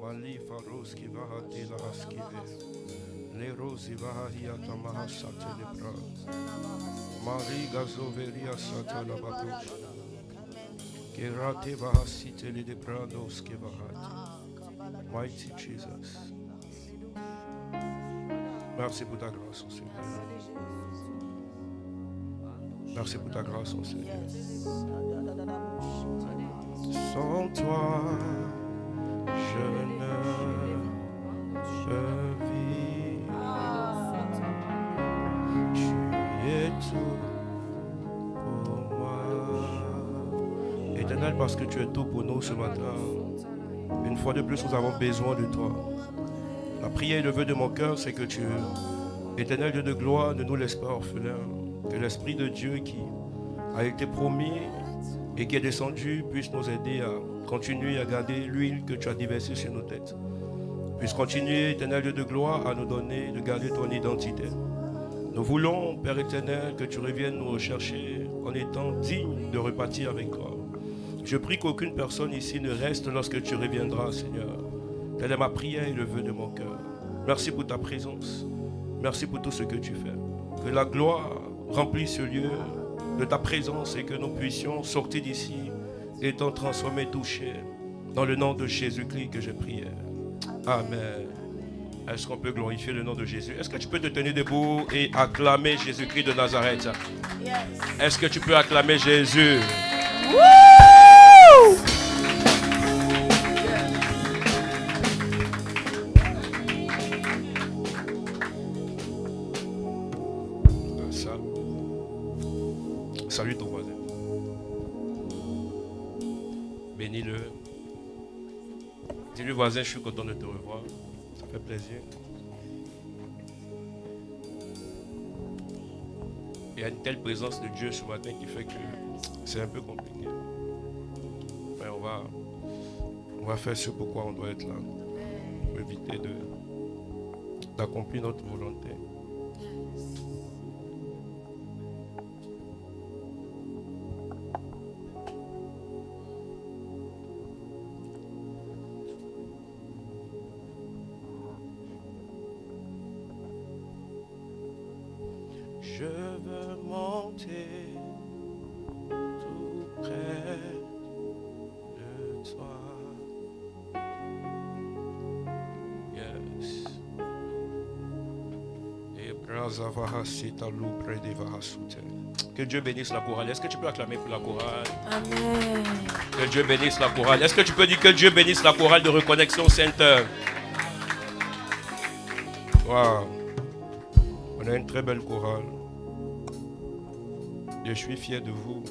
Mali Faroski Vahadila Haskive. Lerosi Vahia Tamaha Satelebra. Mari Gazoveria Satana Babush. Gerate Vahasitele de Brandos Kevahati. Mighty Jesus. Merci pour ta grâce, mon Seigneur. Merci pour ta grâce, mon Seigneur. Sans toi, je ne peux vivre. Tu es tout pour moi. Éternel, parce que tu es tout pour nous ce matin. Une fois de plus, nous avons besoin de toi. La prière et le vœu de mon cœur, c'est que tu, éternel Dieu de gloire, ne nous laisse pas orphelins. Que l'Esprit de Dieu qui a été promis et qui est descendu puisse nous aider à continuer à garder l'huile que tu as déversée sur nos têtes. Puisse continuer, éternel Dieu de gloire, à nous donner, de garder ton identité. Nous voulons, Père éternel, que tu reviennes nous rechercher en étant digne de repartir avec toi. Je prie qu'aucune personne ici ne reste lorsque tu reviendras, Seigneur. Telle est ma prière et le vœu de mon cœur. Merci pour ta présence. Merci pour tout ce que tu fais. Que la gloire remplisse ce lieu de ta présence et que nous puissions sortir d'ici étant transformés, touchés. Dans le nom de Jésus-Christ que j'ai prié. Amen. Est-ce qu'on peut glorifier le nom de Jésus? Est-ce que tu peux te tenir debout et acclamer Jésus-Christ de Nazareth? Yes. Est-ce que tu peux acclamer Jésus? Woo! Salue ton voisin. Bénis-le. Dis-lui, voisin, je suis content de te revoir. Ça fait plaisir. Il y a une telle présence de Dieu ce matin qui fait que c'est un peu compliqué. Mais on va faire ce pourquoi on doit être là. Pour éviter d'accomplir notre volonté. Je veux monter tout près de toi. Yes. Et Brazavahasita Lubre de Vahasute. Que Dieu bénisse la chorale. Est-ce que tu peux acclamer pour la chorale? Amen. Que Dieu bénisse la chorale. Est-ce que tu peux dire que Dieu bénisse la chorale de Reconnexion Sainte? Wow. On a une très belle chorale. Je suis fier de vous.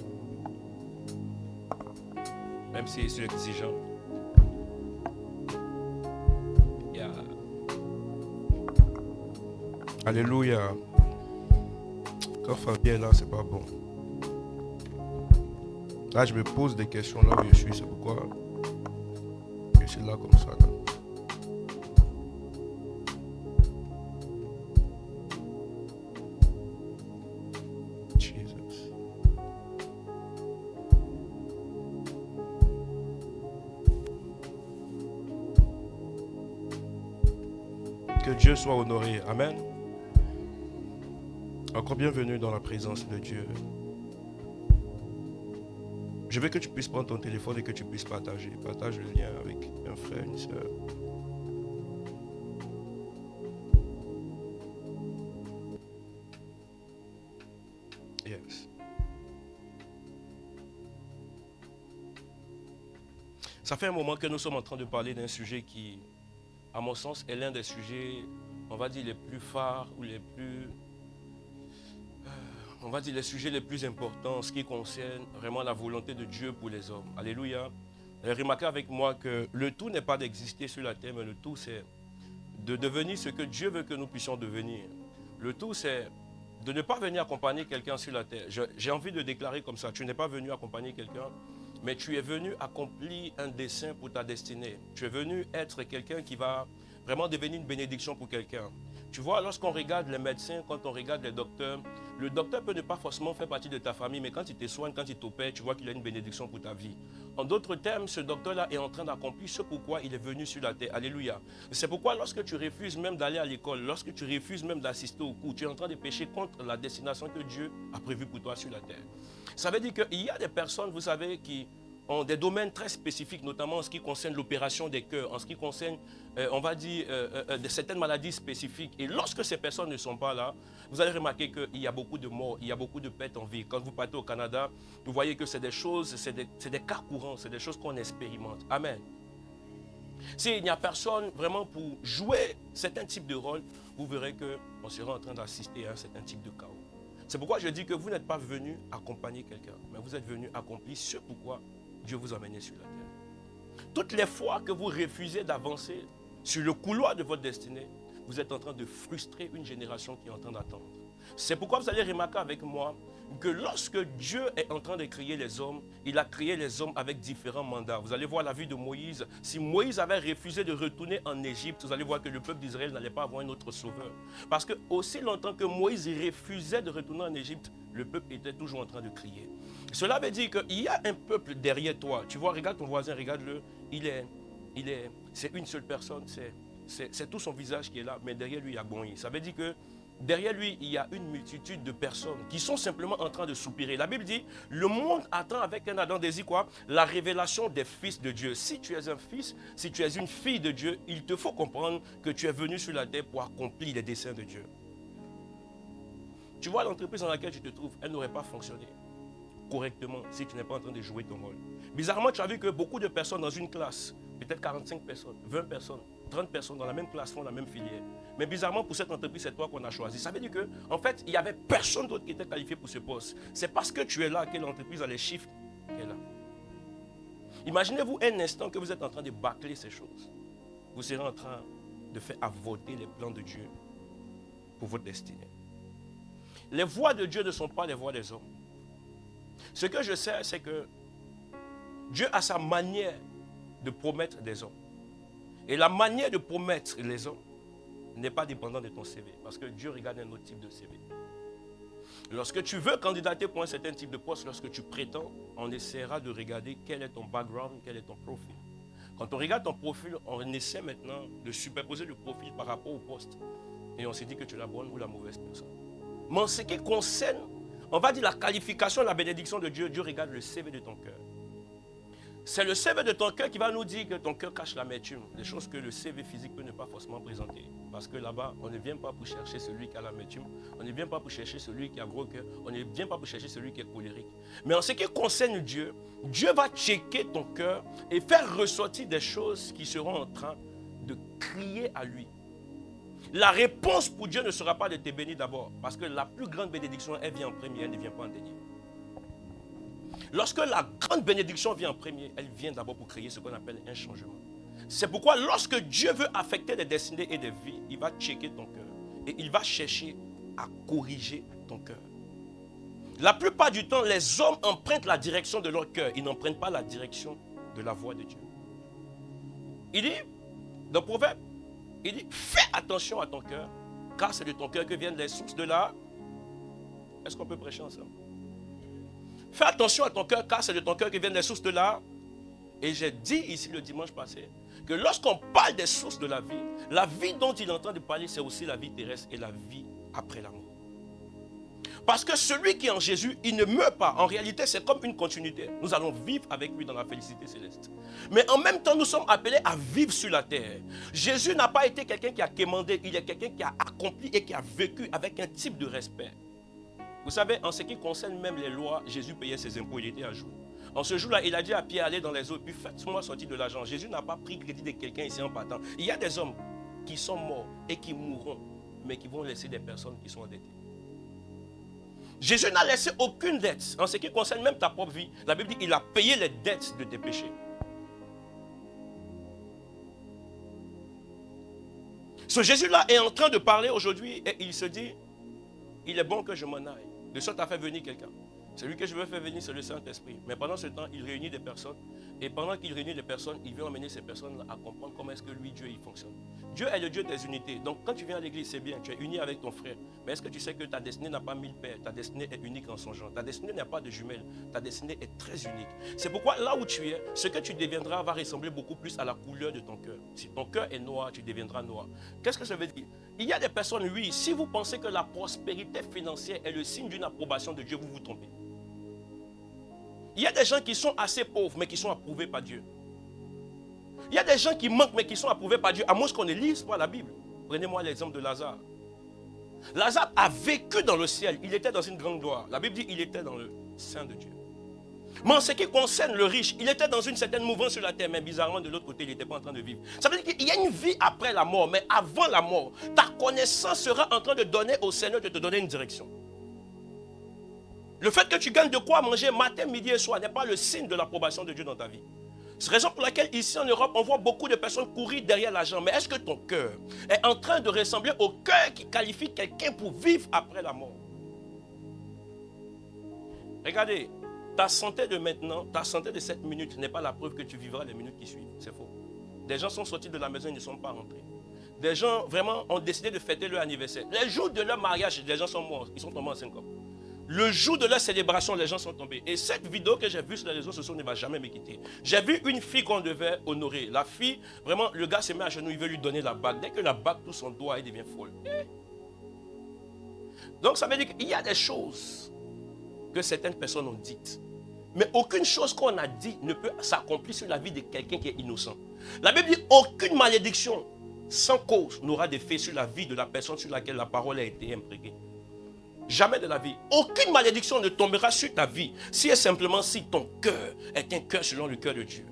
Même si c'est exigeant. Yeah. Alléluia. Quand Fabien est là, c'est pas bon. Là, je me pose des questions là où je suis. C'est pourquoi je suis là comme ça. Là. Que Dieu soit honoré. Amen. Encore bienvenue dans la présence de Dieu. Je veux que tu puisses prendre ton téléphone et que tu puisses partager. Partage le lien avec un frère, une soeur. Yes. Ça fait un moment que nous sommes en train de parler d'un sujet qui, à mon sens, est l'un des sujets, on va dire, les plus phares ou les plus... on va dire les sujets les plus importants, ce qui concerne vraiment la volonté de Dieu pour les hommes. Alléluia. Remarquez avec moi que le tout n'est pas d'exister sur la terre, mais le tout c'est de devenir ce que Dieu veut que nous puissions devenir. Le tout c'est de ne pas venir accompagner quelqu'un sur la terre. J'ai envie de déclarer comme ça, tu n'es pas venu accompagner quelqu'un, mais tu es venu accomplir un dessein pour ta destinée. Tu es venu être quelqu'un qui va vraiment devenir une bénédiction pour quelqu'un. Tu vois, lorsqu'on regarde les médecins, quand on regarde les docteurs, le docteur peut ne pas forcément faire partie de ta famille, mais quand il te soigne, quand il t'opère, tu vois qu'il a une bénédiction pour ta vie. En d'autres termes, ce docteur-là est en train d'accomplir ce pourquoi il est venu sur la terre. Alléluia. C'est pourquoi lorsque tu refuses même d'aller à l'école, lorsque tu refuses même d'assister au cours, tu es en train de pécher contre la destination que Dieu a prévue pour toi sur la terre. Ça veut dire qu'il y a des personnes, vous savez, qui ont des domaines très spécifiques, notamment en ce qui concerne l'opération des cœurs, en ce qui concerne, on va dire, de certaines maladies spécifiques. Et lorsque ces personnes ne sont pas là, vous allez remarquer qu'il y a beaucoup de morts, il y a beaucoup de pertes en vie. Quand vous partez au Canada, vous voyez que c'est des choses, c'est des cas courants, c'est des choses qu'on expérimente. Amen. S'il n'y a personne vraiment pour jouer certains types de rôles, vous verrez qu'on sera en train d'assister à un certain type de chaos. C'est pourquoi je dis que vous n'êtes pas venu accompagner quelqu'un, mais vous êtes venu accomplir ce pourquoi Dieu vous a mené sur la terre. Toutes les fois que vous refusez d'avancer sur le couloir de votre destinée, vous êtes en train de frustrer une génération qui est en train d'attendre. C'est pourquoi vous allez remarquer avec moi que lorsque Dieu est en train de créer les hommes, il a créé les hommes avec différents mandats. Vous allez voir la vie de Moïse. Si Moïse avait refusé de retourner en Égypte, vous allez voir que le peuple d'Israël n'allait pas avoir un autre sauveur. Parce que aussi longtemps que Moïse refusait de retourner en Égypte, le peuple était toujours en train de crier. Cela veut dire qu'il y a un peuple derrière toi. Tu vois, regarde ton voisin, regarde-le. C'est une seule personne, c'est tout son visage qui est là, mais derrière lui, il y a Bonny. Ça veut dire que derrière lui, il y a une multitude de personnes qui sont simplement en train de soupirer. La Bible dit, le monde attend avec un ardent désir quoi? La révélation des fils de Dieu. Si tu es un fils, si tu es une fille de Dieu, il te faut comprendre que tu es venu sur la terre pour accomplir les desseins de Dieu. Tu vois, l'entreprise dans laquelle tu te trouves, elle n'aurait pas fonctionné correctement si tu n'es pas en train de jouer ton rôle. Bizarrement, tu as vu que beaucoup de personnes dans une classe, peut-être 45 personnes, 20 personnes, 30 personnes dans la même classe font la même filière. Mais bizarrement, pour cette entreprise, c'est toi qu'on a choisi. Ça veut dire qu'en fait, il n'y avait personne d'autre qui était qualifié pour ce poste. C'est parce que tu es là que l'entreprise a les chiffres qu'elle a. Imaginez-vous un instant que vous êtes en train de bâcler ces choses. Vous serez en train de faire avorter les plans de Dieu pour votre destinée. Les voies de Dieu ne sont pas les voies des hommes. Ce que je sais, c'est que Dieu a sa manière de promettre des hommes. Et la manière de promettre les hommes n'est pas dépendante de ton CV. Parce que Dieu regarde un autre type de CV. Lorsque tu veux candidater pour un certain type de poste, lorsque tu prétends, on essaiera de regarder quel est ton background, quel est ton profil. Quand on regarde ton profil, on essaie maintenant de superposer le profil par rapport au poste. Et on se dit que tu es la bonne ou la mauvaise personne. Mais en ce qui concerne, on va dire la qualification, la bénédiction de Dieu, Dieu regarde le CV de ton cœur. C'est le CV de ton cœur qui va nous dire que ton cœur cache l'amertume, des choses que le CV physique peut ne pas forcément présenter. Parce que là-bas, on ne vient pas pour chercher celui qui a l'amertume, on ne vient pas pour chercher celui qui a gros cœur, on ne vient pas pour chercher celui qui est colérique. Mais en ce qui concerne Dieu, Dieu va checker ton cœur et faire ressortir des choses qui seront en train de crier à lui. La réponse pour Dieu ne sera pas de te bénir d'abord, parce que la plus grande bénédiction, elle vient en premier, elle ne vient pas en dernier. Lorsque la grande bénédiction vient en premier, elle vient d'abord pour créer ce qu'on appelle un changement. C'est pourquoi lorsque Dieu veut affecter des destinées et des vies, il va checker ton cœur et il va chercher à corriger ton cœur. La plupart du temps, les hommes empruntent la direction de leur cœur, ils n'empruntent pas la direction de la voix de Dieu. Il dit, dans Proverbe, il dit, fais attention à ton cœur, car c'est de ton cœur que viennent les sources de la... Est-ce qu'on peut prêcher ensemble? Fais attention à ton cœur, car c'est de ton cœur que viennent les sources de la... Et j'ai dit ici le dimanche passé, que lorsqu'on parle des sources de la vie dont il est en train de parler, c'est aussi la vie terrestre et la vie après la mort. Parce que celui qui est en Jésus, il ne meurt pas. En réalité, c'est comme une continuité. Nous allons vivre avec lui dans la félicité céleste. Mais en même temps, nous sommes appelés à vivre sur la terre. Jésus n'a pas été quelqu'un qui a quémandé, il est quelqu'un qui a accompli et qui a vécu avec un type de respect. Vous savez, en ce qui concerne même les lois, Jésus payait ses impôts, il était à jour. En ce jour-là, il a dit à Pierre, allez dans les eaux, puis faites-moi sortir de l'argent. Jésus n'a pas pris crédit de quelqu'un ici en partant. Il y a des hommes qui sont morts et qui mourront, mais qui vont laisser des personnes qui sont endettées. Jésus n'a laissé aucune dette. En ce qui concerne même ta propre vie, la Bible dit qu'il a payé les dettes de tes péchés. Ce Jésus-là est en train de parler aujourd'hui et il se dit, il est bon que je m'en aille. De sorte à faire venir quelqu'un. Celui que je veux faire venir, c'est le Saint-Esprit. Mais pendant ce temps, il réunit des personnes. Et pendant qu'il réunit des personnes, il veut emmener ces personnes à comprendre comment est-ce que lui, Dieu, il fonctionne. Dieu est le Dieu des unités. Donc quand tu viens à l'église, c'est bien, tu es uni avec ton frère. Mais est-ce que tu sais que ta destinée n'a pas 1000 pères? Ta destinée est unique en son genre. Ta destinée n'a pas de jumelles. Ta destinée est très unique. C'est pourquoi là où tu es, ce que tu deviendras va ressembler beaucoup plus à la couleur de ton cœur. Si ton cœur est noir, tu deviendras noir. Qu'est-ce que ça veut dire? Il y a des personnes, oui, si vous pensez que la prospérité financière est le signe d'une approbation de Dieu, vous vous trompez. Il y a des gens qui sont assez pauvres, mais qui sont approuvés par Dieu. Il y a des gens qui manquent, mais qui sont approuvés par Dieu, à moins qu'on ne lise pas la Bible. Prenez-moi l'exemple de Lazare. Lazare a vécu dans le ciel. Il était dans une grande gloire. La Bible dit qu'il était dans le sein de Dieu. Mais en ce qui concerne le riche, il était dans une certaine mouvance sur la terre, mais bizarrement, de l'autre côté, il n'était pas en train de vivre. Ça veut dire qu'il y a une vie après la mort, mais avant la mort, ta connaissance sera en train de donner au Seigneur de te donner une direction. Le fait que tu gagnes de quoi manger matin, midi et soir n'est pas le signe de l'approbation de Dieu dans ta vie. C'est la raison pour laquelle ici en Europe, on voit beaucoup de personnes courir derrière l'argent. Mais est-ce que ton cœur est en train de ressembler au cœur qui qualifie quelqu'un pour vivre après la mort? Regardez, ta santé de maintenant, ta santé de cette minute n'est pas la preuve que tu vivras les minutes qui suivent. C'est faux. Des gens sont sortis de la maison et ne sont pas rentrés. Des gens vraiment ont décidé de fêter leur anniversaire. Les jours de leur mariage, les gens sont morts. Ils sont tombés en syncope. Le jour de leur célébration, les gens sont tombés. Et cette vidéo que j'ai vue sur les réseaux sociaux ne va jamais me quitter. J'ai vu une fille qu'on devait honorer. La fille, vraiment, le gars se met à genoux, il veut lui donner la bague. Dès que la bague touche son doigt, elle devient folle. Donc ça veut dire qu'il y a des choses que certaines personnes ont dites. Mais aucune chose qu'on a dit ne peut s'accomplir sur la vie de quelqu'un qui est innocent. La Bible dit aucune malédiction sans cause n'aura d'effet sur la vie de la personne sur laquelle la parole a été imprégnée. Jamais de la vie. Aucune malédiction ne tombera sur ta vie si et simplement si ton cœur est un cœur selon le cœur de Dieu.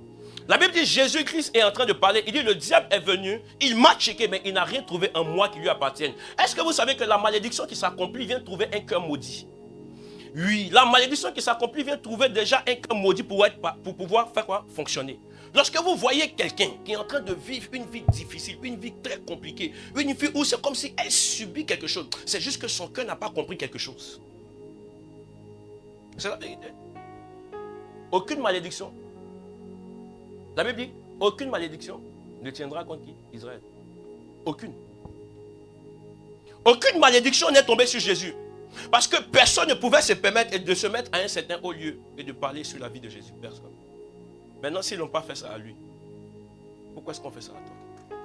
La Bible dit Jésus-Christ est en train de parler. Il dit le diable est venu, il m'a checké, mais il n'a rien trouvé en moi qui lui appartienne. Est-ce que vous savez que la malédiction qui s'accomplit vient trouver un cœur maudit? Oui, la malédiction qui s'accomplit vient trouver déjà un cœur maudit pour pouvoir faire quoi? Fonctionner. Lorsque vous voyez quelqu'un qui est en train de vivre une vie difficile, une vie très compliquée, une vie où c'est comme si elle subit quelque chose, c'est juste que son cœur n'a pas compris quelque chose. C'est la vérité. Aucune malédiction. La Bible dit, aucune malédiction ne tiendra contre qui? Israël. Aucune. Aucune malédiction n'est tombée sur Jésus. Parce que personne ne pouvait se permettre de se mettre à un certain haut lieu et de parler sur la vie de Jésus. Personne. Maintenant, s'ils n'ont pas fait ça à lui, pourquoi est-ce qu'on fait ça à toi?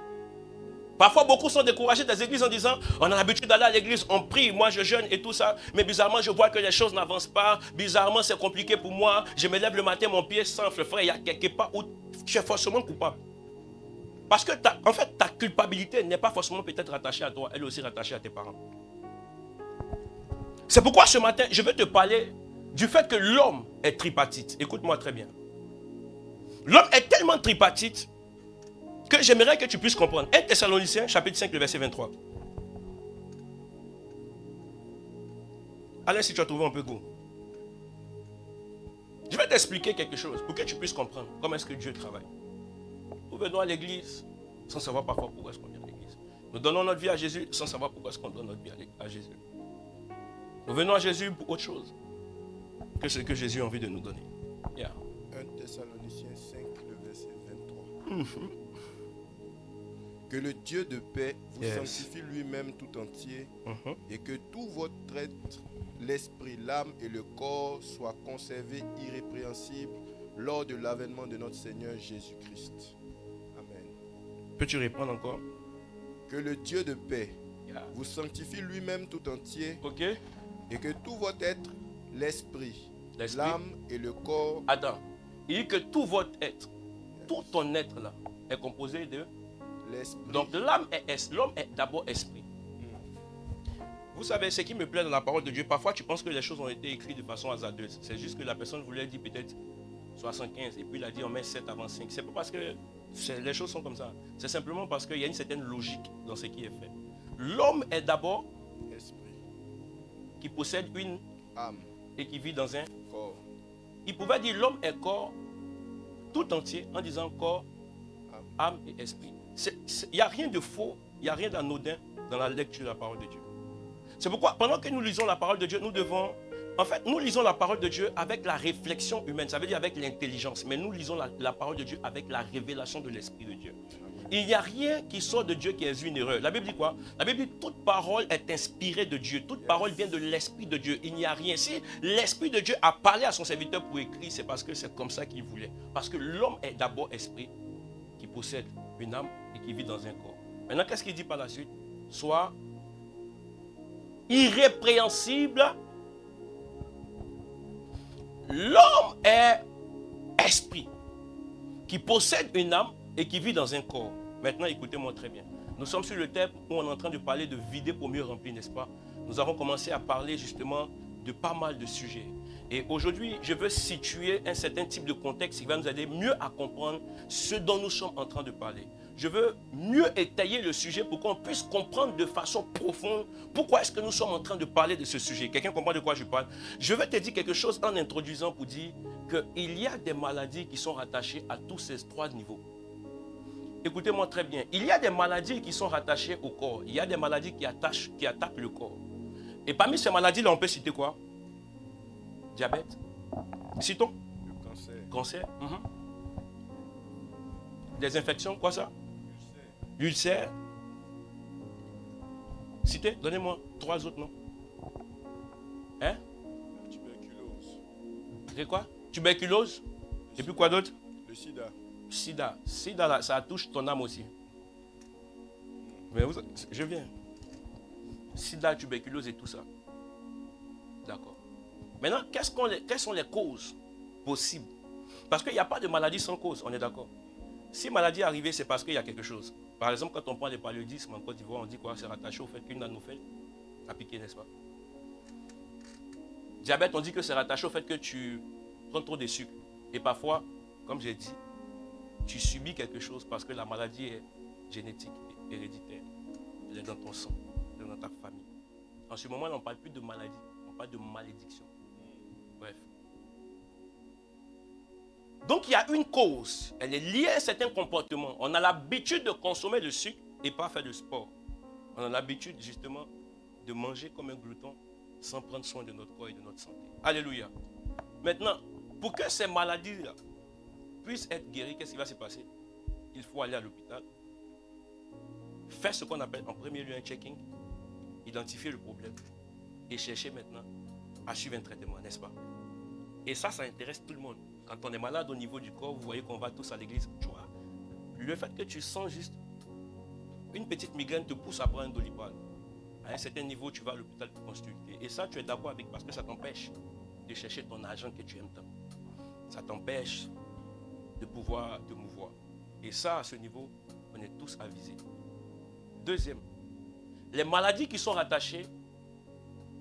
Parfois, beaucoup sont découragés des églises en disant, on a l'habitude d'aller à l'église, on prie, moi je jeûne et tout ça, mais bizarrement, je vois que les choses n'avancent pas, bizarrement, c'est compliqué pour moi, je me lève le matin, mon pied s'enfle, frère, il y a quelque part où tu es forcément coupable. Parce que, en fait, ta culpabilité n'est pas forcément peut-être rattachée à toi, elle est aussi rattachée à tes parents. C'est pourquoi ce matin, je vais te parler du fait que l'homme est tripartite. Écoute-moi très bien. L'homme est tellement tripartite que j'aimerais que tu puisses comprendre. 1 Thessaloniciens, chapitre 5, le verset 23. Allez, si tu as trouvé un peu goût. Je vais t'expliquer quelque chose pour que tu puisses comprendre comment est-ce que Dieu travaille. Nous venons à l'église sans savoir parfois pourquoi est-ce qu'on vient à l'église. Nous donnons notre vie à Jésus sans savoir pourquoi est-ce qu'on donne notre vie à Jésus. Nous venons à Jésus pour autre chose que ce que Jésus a envie de nous donner. Yeah. 1 Thessaloniciens 5, le verset 23. Que le Dieu de paix vous sanctifie lui-même tout entier et que tout votre être, l'esprit, l'âme et le corps soient conservés irrépréhensibles lors de l'avènement de notre Seigneur Jésus-Christ. Amen. Peux-tu répondre encore? Que le Dieu de paix vous sanctifie lui-même tout entier et que tout votre être, l'esprit, l'âme et le corps... Attends, il dit que tout votre être, tout ton être là, est composé de... l'esprit. Donc l'homme est d'abord esprit. Vous savez, ce qui me plaît dans la parole de Dieu, parfois tu penses que les choses ont été écrites de façon hasardeuse. C'est juste que la personne voulait dire peut-être 75 et puis il a dit on met 7 avant 5. C'est pas parce que les choses sont comme ça. C'est simplement parce qu'il y a une certaine logique dans ce qui est fait. L'homme est d'abord esprit, qui possède une âme et qui vit dans un corps. Il pouvait dire l'homme est corps tout entier en disant corps, âme et esprit. Il n'y a rien de faux, il n'y a rien d'anodin dans la lecture de la parole de Dieu. C'est pourquoi pendant que nous lisons la parole de Dieu, nous devons En fait, nous lisons la parole de Dieu avec la réflexion humaine, ça veut dire avec l'intelligence. Mais nous lisons la parole de Dieu avec la révélation de l'Esprit de Dieu. Il n'y a rien qui sort de Dieu qui est une erreur. La Bible dit quoi? La Bible dit toute parole est inspirée de Dieu. Toute parole vient de l'Esprit de Dieu. Il n'y a rien. Si l'Esprit de Dieu a parlé à son serviteur pour écrire, c'est parce que c'est comme ça qu'il voulait. Parce que l'homme est d'abord esprit, qui possède une âme et qui vit dans un corps. Maintenant, qu'est-ce qu'il dit par la suite? Sois irrépréhensible. L'homme est esprit, qui possède une âme et qui vit dans un corps. Maintenant, écoutez-moi très bien. Nous sommes sur le thème où on est en train de parler de vider pour mieux remplir, n'est-ce pas? Nous avons commencé à parler justement de pas mal de sujets. Et aujourd'hui, je veux situer un certain type de contexte qui va nous aider mieux à comprendre ce dont nous sommes en train de parler. Je veux mieux étayer le sujet pour qu'on puisse comprendre de façon profonde pourquoi est-ce que nous sommes en train de parler de ce sujet. Quelqu'un comprend de quoi je parle? Je vais te dire quelque chose en introduisant pour dire qu'il y a des maladies qui sont rattachées à tous ces trois niveaux. Écoutez-moi très bien. Il y a des maladies qui sont rattachées au corps. Il y a des maladies qui attaquent le corps. Et parmi ces maladies-là, on peut citer quoi? Diabète. Citons. Le cancer. Cancer. Des infections, quoi ça? Ulcère. Citez, donnez-moi 3 autres noms. Hein? La tuberculose. C'est quoi? Tuberculose. Et puis quoi d'autre? Le sida. Sida. Sida, là, ça touche ton âme aussi. Mais je viens. Sida, tuberculose et tout ça. D'accord. Maintenant, quelles sont les causes possibles? Parce qu'il n'y a pas de maladie sans cause, on est d'accord. Si maladie est arrivée, c'est parce qu'il y a quelque chose. Par exemple, quand on prend les paludismes en Côte d'Ivoire, on dit quoi? C'est rattaché au fait qu'une anophèle a piqué, n'est-ce pas? Diabète, on dit que c'est rattaché au fait que tu prends trop de sucre. Et parfois, comme j'ai dit, tu subis quelque chose parce que la maladie est génétique, héréditaire. Elle est dans ton sang, elle est dans ta famille. En ce moment, on ne parle plus de maladie, on parle de malédiction. Bref. Donc, il y a une cause. Elle est liée à un certain comportement. On a l'habitude de consommer le sucre et pas faire de sport. On a l'habitude, justement, de manger comme un glouton sans prendre soin de notre corps et de notre santé. Alléluia. Maintenant, pour que ces maladies-là puissent être guéries, qu'est-ce qui va se passer? Il faut aller à l'hôpital, faire ce qu'on appelle en premier lieu un checking, identifier le problème et chercher maintenant à suivre un traitement, n'est-ce pas? Et ça intéresse tout le monde. Quand on est malade au niveau du corps, vous voyez qu'on va tous à l'église. Tu vois, le fait que tu sens juste une petite migraine te pousse à prendre un Dolipal. À un certain niveau, tu vas à l'hôpital pour consulter. Et ça, tu es d'accord avec parce que ça t'empêche de chercher ton argent que tu aimes tant. Ça t'empêche de pouvoir te mouvoir. Et ça, à ce niveau, on est tous avisés. Deuxième, les maladies qui sont rattachées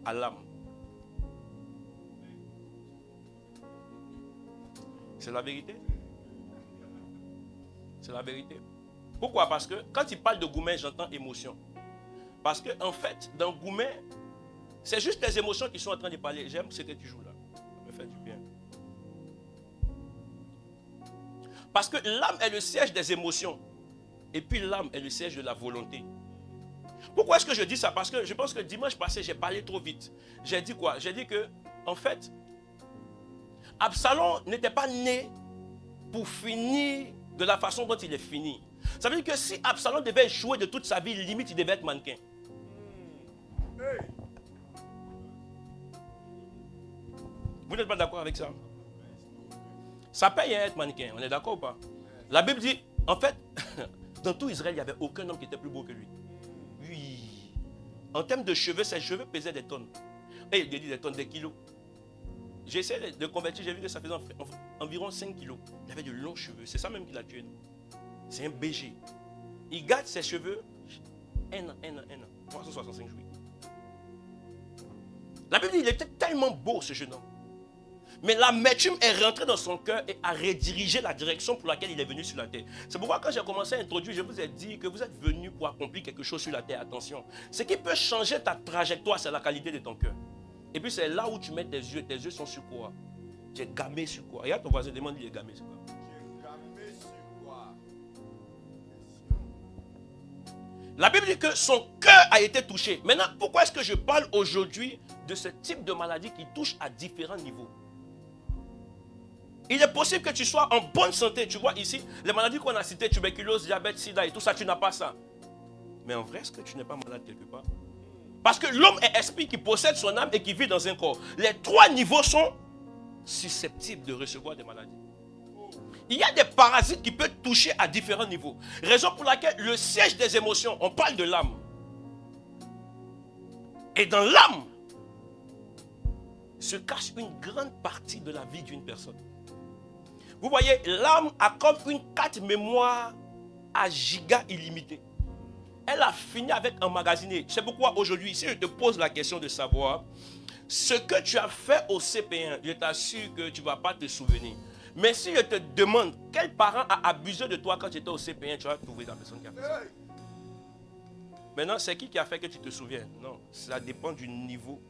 à l'âme. C'est la vérité. C'est la vérité. Pourquoi? Parce que quand il parle de Goumen, j'entends émotion. Parce que en fait, dans Goumen, c'est juste les émotions qui sont en train de parler. J'aime ce que tu joues là. Ça me fait du bien. Parce que l'âme est le siège des émotions. Et puis l'âme est le siège de la volonté. Pourquoi est-ce que je dis ça? Parce que je pense que dimanche passé, j'ai parlé trop vite. J'ai dit quoi? J'ai dit que, en fait, Absalom n'était pas né pour finir de la façon dont il est fini. Ça veut dire que si Absalom devait échouer de toute sa vie, limite, il devait être mannequin. Vous n'êtes pas d'accord avec ça? Ça paye à être mannequin, on est d'accord ou pas? La Bible dit, en fait, dans tout Israël, il n'y avait aucun homme qui était plus beau que lui. Oui. En termes de cheveux, ses cheveux pesaient des tonnes. Et il dit des tonnes, des kilos. J'ai essayé de convertir, j'ai vu que ça faisait environ 5 kilos. Il avait de longs cheveux. C'est ça même qui l'a tué. C'est un BG. Il garde ses cheveux un an. 365 jours. La Bible dit qu'il était tellement beau, ce jeune homme. Mais l'amertume est rentrée dans son cœur et a redirigé la direction pour laquelle il est venu sur la terre. C'est pourquoi quand j'ai commencé à introduire, je vous ai dit que vous êtes venu pour accomplir quelque chose sur la terre. Attention. Ce qui peut changer ta trajectoire, c'est la qualité de ton cœur. Et puis c'est là où tu mets tes yeux sont sur quoi? Tu es gamé sur quoi? Regarde ton voisin, demande il est gamé sur quoi? Tu es gamé sur quoi? La Bible dit que son cœur a été touché. Maintenant, pourquoi est-ce que je parle aujourd'hui de ce type de maladie qui touche à différents niveaux. Il est possible que tu sois en bonne santé. Tu vois ici, les maladies qu'on a citées, tuberculose, diabète, sida et tout ça, tu n'as pas ça. Mais en vrai, est-ce que tu n'es pas malade quelque part? Parce que l'homme est esprit qui possède son âme et qui vit dans un corps. Les trois niveaux sont susceptibles de recevoir des maladies. Il y a des parasites qui peuvent toucher à différents niveaux. Raison pour laquelle le siège des émotions, on parle de l'âme. Et dans l'âme se cache une grande partie de la vie d'une personne. Vous voyez, l'âme a comme une carte mémoire à giga illimité. Elle a fini avec emmagasiner. C'est pourquoi aujourd'hui, si je te pose la question de savoir ce que tu as fait au CP1, je t'assure que tu ne vas pas te souvenir. Mais si je te demande quel parent a abusé de toi quand tu étais au CP1, tu vas trouver la personne qui a fait ça. Maintenant, c'est qui a fait que tu te souviens? Non, ça dépend du niveau.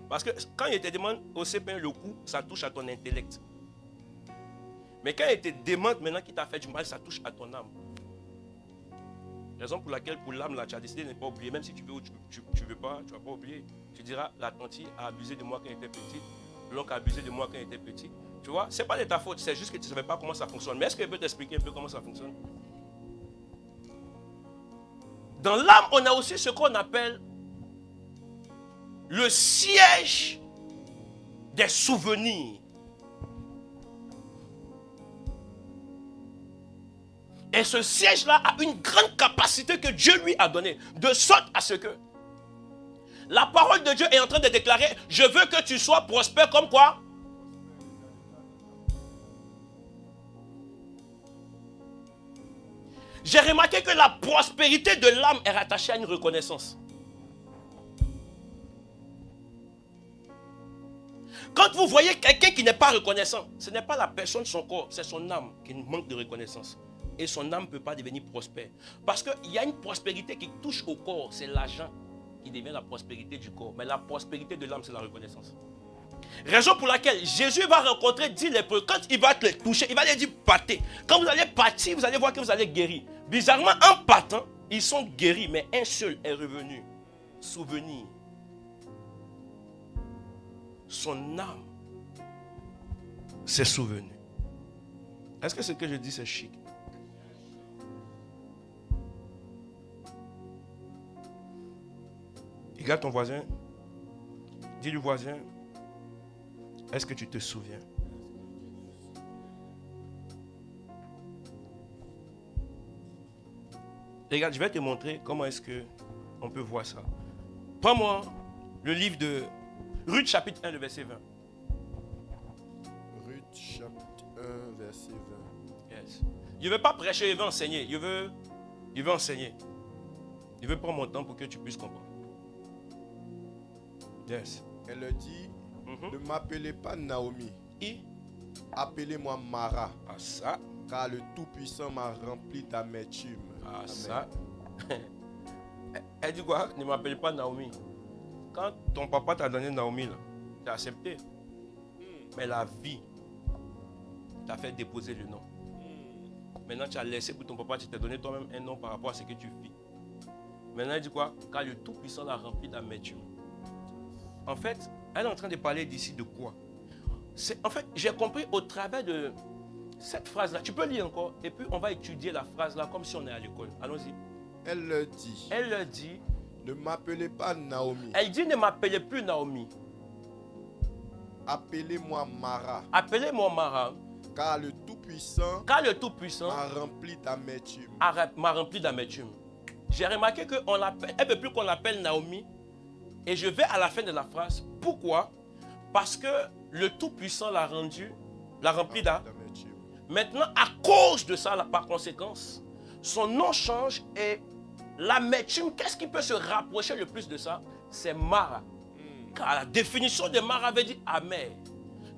Parce que quand il te demande au CP1 le coup, ça touche à ton intellect. Mais quand il te demande maintenant qui t'a fait du mal, ça touche à ton âme. Raison pour laquelle pour l'âme, là, tu as décidé de ne pas oublier. Même si tu veux ou tu ne veux pas, tu ne vas pas oublier. Tu diras, la tante a abusé de moi quand elle était petite. L'oncle a abusé de moi quand il était petit. Tu vois, ce n'est pas de ta faute, c'est juste que tu ne savais pas comment ça fonctionne. Mais est-ce que je peux t'expliquer un peu comment ça fonctionne? Dans l'âme, on a aussi ce qu'on appelle le siège des souvenirs. Et ce siège-là a une grande capacité que Dieu lui a donnée, de sorte à ce que la parole de Dieu est en train de déclarer, je veux que tu sois prospère comme quoi? J'ai remarqué que la prospérité de l'âme est rattachée à une reconnaissance. Quand vous voyez quelqu'un qui n'est pas reconnaissant, ce n'est pas la personne de son corps, c'est son âme qui manque de reconnaissance. Et son âme ne peut pas devenir prospère. Parce qu'il y a une prospérité qui touche au corps, c'est l'argent qui devient la prospérité du corps. Mais la prospérité de l'âme, c'est la reconnaissance. Raison pour laquelle Jésus va rencontrer 10 lépreux. Quand il va te les toucher, il va les dire pâtez. Quand vous allez pâtir, vous allez voir que vous allez guérir. Bizarrement, en pâtant, ils sont guéris, mais un seul est revenu. Souvenir. Son âme s'est souvenu. Est-ce que ce que je dis, c'est chic? Regarde ton voisin. Dis du voisin, est-ce que tu te souviens? Regarde, je vais te montrer comment est-ce qu'on peut voir ça. Prends-moi le livre de Ruth chapitre 1, le verset 20. Ruth chapitre 1, verset 20. Yes. Je ne veux pas prêcher, je veux enseigner. Je veux enseigner. Je veux prendre mon temps pour que tu puisses comprendre. Yes. Elle dit, ne m'appelez pas Naomi. Appelez-moi Mara. Ah ça. Car le Tout-Puissant m'a rempli d'amertume. Ah Amen. ça. Elle dit quoi? Ne m'appelle pas Naomi. Quand ton papa t'a donné Naomi, tu as accepté. Mais la vie t'a fait déposer le nom. Maintenant, tu as laissé pour ton papa, tu t'es donné toi-même un nom par rapport à ce que tu vis. Maintenant, elle dit quoi? Car le Tout-Puissant l'a rempli d'amertume. En fait, elle est en train de parler d'ici de quoi? En fait, j'ai compris au travers de cette phrase-là. Tu peux lire encore et puis on va étudier la phrase-là comme si on est à l'école. Allons-y. Elle leur dit. Elle leur dit. Ne m'appelez pas Naomi. Elle dit ne m'appelez plus Naomi. Appelez-moi Mara. Appelez-moi Mara. Car le Tout-Puissant. Car le Tout-Puissant m'a rempli d'amertume. M'a rempli d'amertume. J'ai remarqué qu'elle ne veut plus qu'on l'appelle Naomi. Et je vais à la fin de la phrase. Pourquoi? Parce que le Tout-Puissant l'a rempli d'amertume. Maintenant, à cause de ça, par conséquence, son nom change et l'amertume, qu'est-ce qui peut se rapprocher le plus de ça? C'est Mara. Car la définition de Mara veut dire amer.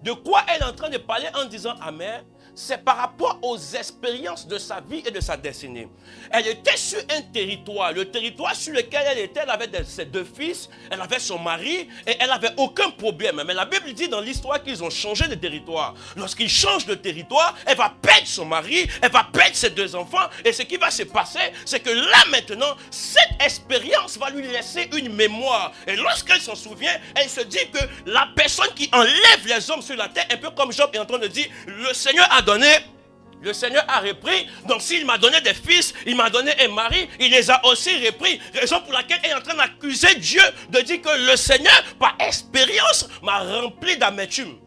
De quoi elle est en train de parler en disant amer? c'est par rapport aux expériences de sa vie et de sa destinée. Elle était sur un territoire, le territoire sur lequel elle était, elle avait ses 2 fils, elle avait son mari et elle n'avait aucun problème. Mais la Bible dit dans l'histoire qu'ils ont changé de territoire. Lorsqu'ils changent de territoire, elle va perdre son mari, elle va perdre ses 2 enfants et ce qui va se passer, c'est que là maintenant, cette expérience va lui laisser une mémoire. Et lorsqu'elle s'en souvient, elle se dit que la personne qui enlève les hommes sur la terre, un peu comme Job est en train de dire, le Seigneur a donné, le Seigneur a repris. Donc s'il m'a donné des fils, il m'a donné un mari, il les a aussi repris. Raison pour laquelle elle est en train d'accuser Dieu de dire que le Seigneur, par expérience, m'a rempli d'amertume.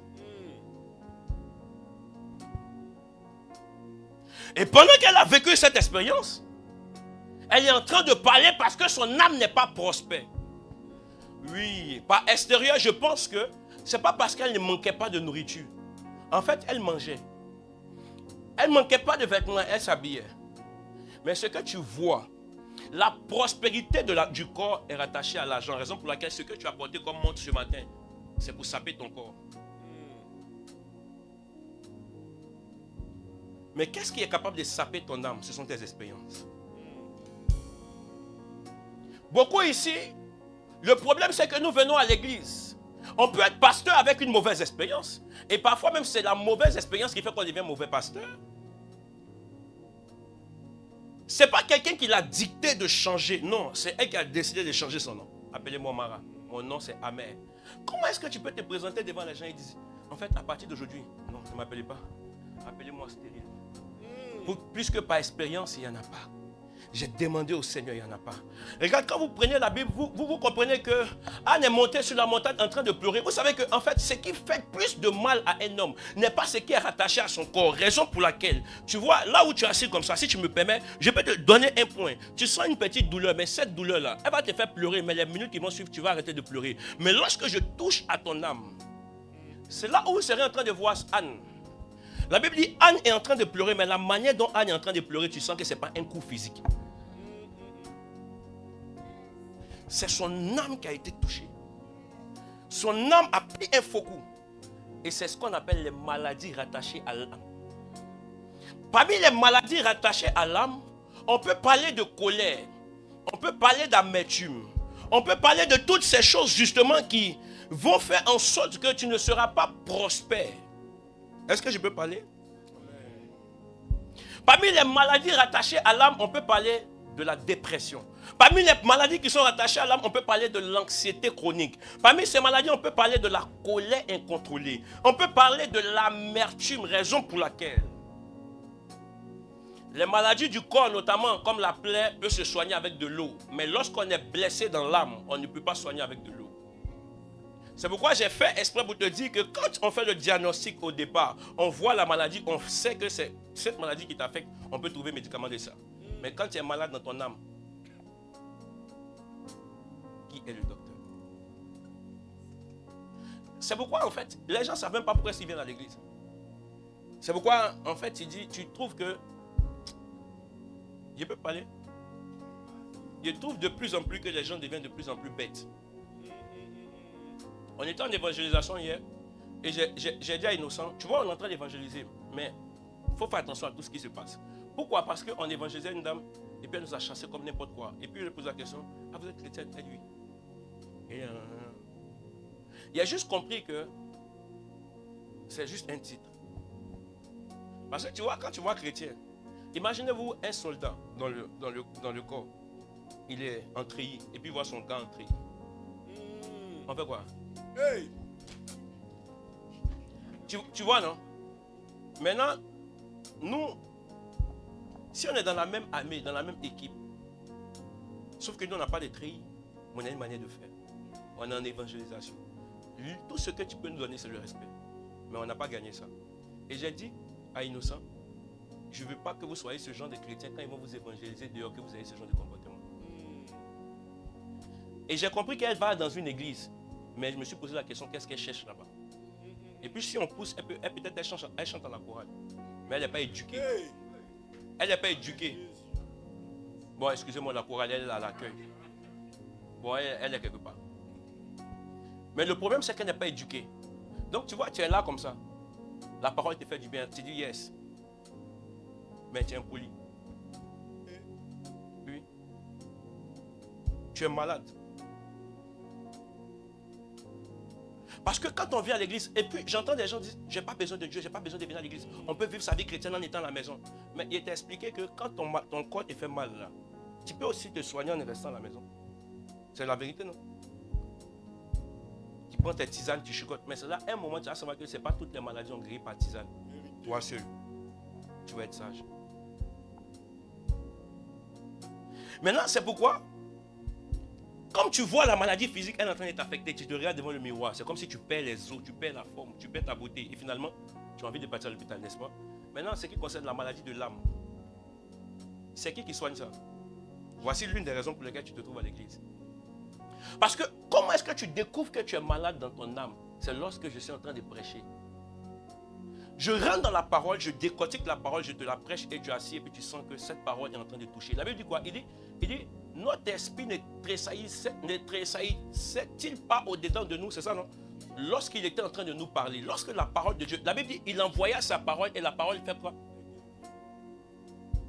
Et pendant qu'elle a vécu cette expérience, elle est en train de parler parce que son âme n'est pas prospère. Oui, par extérieur, je pense que ce n'est pas parce qu'elle ne manquait pas de nourriture. En fait, elle mangeait. Elle ne manquait pas de vêtements, elle s'habillait. Mais ce que tu vois, la prospérité du corps est rattachée à l'argent. Raison pour laquelle ce que tu as porté comme montre ce matin, c'est pour saper ton corps. Mais qu'est-ce qui est capable de saper ton âme? Ce sont tes expériences. Beaucoup ici, le problème c'est que nous venons à l'église. On peut être pasteur avec une mauvaise expérience. Et parfois même c'est la mauvaise expérience qui fait qu'on devient mauvais pasteur. Ce n'est pas quelqu'un qui l'a dicté de changer. Non, c'est elle qui a décidé de changer son nom. Appelez-moi Mara. Mon nom c'est Amer. Comment est-ce que tu peux te présenter devant les gens et dire, en fait à partir d'aujourd'hui, non, ne m'appelez pas. Appelez-moi stérile. Plus que par expérience, il n'y en a pas. J'ai demandé au Seigneur, il n'y en a pas. Regarde, quand vous prenez la Bible, vous comprenez que Anne est montée sur la montagne en train de pleurer. Vous savez que en fait, ce qui fait plus de mal à un homme n'est pas ce qui est rattaché à son corps. Raison pour laquelle, tu vois, là où tu es assis comme ça, si tu me permets, je peux te donner un point. Tu sens une petite douleur, mais cette douleur-là, elle va te faire pleurer, mais les minutes qui vont suivre, tu vas arrêter de pleurer. Mais lorsque je touche à ton âme, c'est là où vous serez en train de voir Anne. La Bible dit Anne est en train de pleurer, mais la manière dont Anne est en train de pleurer, tu sens que ce n'est pas un coup physique. C'est son âme qui a été touchée. Son âme a pris un faux coup. Et c'est ce qu'on appelle les maladies rattachées à l'âme. Parmi les maladies rattachées à l'âme, on peut parler de colère, on peut parler d'amertume, on peut parler de toutes ces choses justement qui vont faire en sorte que tu ne seras pas prospère. Est-ce que je peux parler? Parmi les maladies rattachées à l'âme, on peut parler de la dépression. Parmi les maladies qui sont rattachées à l'âme, on peut parler de l'anxiété chronique. Parmi ces maladies, on peut parler de la colère incontrôlée. On peut parler de l'amertume, raison pour laquelle les maladies du corps, notamment comme la plaie, peut se soigner avec de l'eau. Mais lorsqu'on est blessé dans l'âme, on ne peut pas soigner avec de l'eau. C'est pourquoi j'ai fait exprès pour te dire que quand on fait le diagnostic au départ, on voit la maladie, on sait que c'est cette maladie qui t'affecte, on peut trouver médicament de ça. Mais quand tu es malade dans ton âme, qui est le docteur? C'est pourquoi en fait, les gens ne savent même pas pourquoi ils viennent à l'église. C'est pourquoi en fait, tu trouves que, je peux parler? Je trouve de plus en plus que les gens deviennent de plus en plus bêtes. On était en évangélisation hier et j'ai dit à Innocent, tu vois, on est en train d'évangéliser, mais il faut faire attention à tout ce qui se passe. Pourquoi? Parce qu'on évangélisait une dame et puis elle nous a chassé comme n'importe quoi. Et puis je lui pose la question, ah vous êtes chrétienne? Elle dit oui. Et il a juste compris que c'est juste un titre. Parce que tu vois, quand tu vois chrétien, imaginez-vous un soldat dans le corps, il est en treillis et puis il voit son gars en treillis. On fait quoi? Hey. Tu vois, non? Maintenant, nous, si on est dans la même armée, dans la même équipe, sauf que nous, on n'a pas de treillis, on a une manière de faire. On est en évangélisation. Tout ce que tu peux nous donner, c'est le respect. Mais on n'a pas gagné ça. Et j'ai dit à Innocent, je ne veux pas que vous soyez ce genre de chrétien quand ils vont vous évangéliser dehors, que vous ayez ce genre de comportement. Et j'ai compris qu'elle va dans une église. Mais je me suis posé la question, qu'est-ce qu'elle cherche là-bas? Et puis si on pousse, peut-être elle chante dans la chorale. Mais elle n'est pas éduquée. Elle n'est pas éduquée. Bon, excusez-moi, la chorale, elle est à l'accueil. Bon, elle est quelque part. Mais le problème, c'est qu'elle n'est pas éduquée. Donc tu vois, tu es là comme ça. La parole te fait du bien. Tu dis yes. mais tu es impoli. Oui. Tu es malade. Parce que quand on vient à l'église, et puis j'entends des gens dire, j'ai pas besoin de Dieu, j'ai pas besoin de venir à l'église. On peut vivre sa vie chrétienne en étant à la maison. Mais il t'a expliqué que quand ton corps te fait mal là, tu peux aussi te soigner en restant à la maison. C'est la vérité, non? Tu prends tes tisanes, tu chicotes. Mais c'est là, à un moment, tu vas savoir que ce n'est pas toutes les maladies ont guéri par tisane. Toi seul, tu vas être sage. Maintenant, c'est pourquoi, comme tu vois la maladie physique, elle est en train de t'affecter, tu te regardes devant le miroir. C'est comme si tu perds les os, tu perds la forme, tu perds ta beauté. Et finalement, tu as envie de partir à l'hôpital, n'est-ce pas? Maintenant, ce qui concerne la maladie de l'âme, c'est qui soigne ça? Voici l'une des raisons pour lesquelles tu te trouves à l'église. Parce que comment est-ce que tu découvres que tu es malade dans ton âme? C'est lorsque je suis en train de prêcher. Je rentre dans la parole, je décortique la parole, je te la prêche et tu es assis et puis tu sens que cette parole est en train de toucher. La Bible dit quoi? Il dit, notre esprit ne tressaillissait-il pas au-dedans de nous? C'est ça, non? Lorsqu'il était en train de nous parler, lorsque la parole de Dieu, la Bible dit, il envoya sa parole et la parole fait quoi?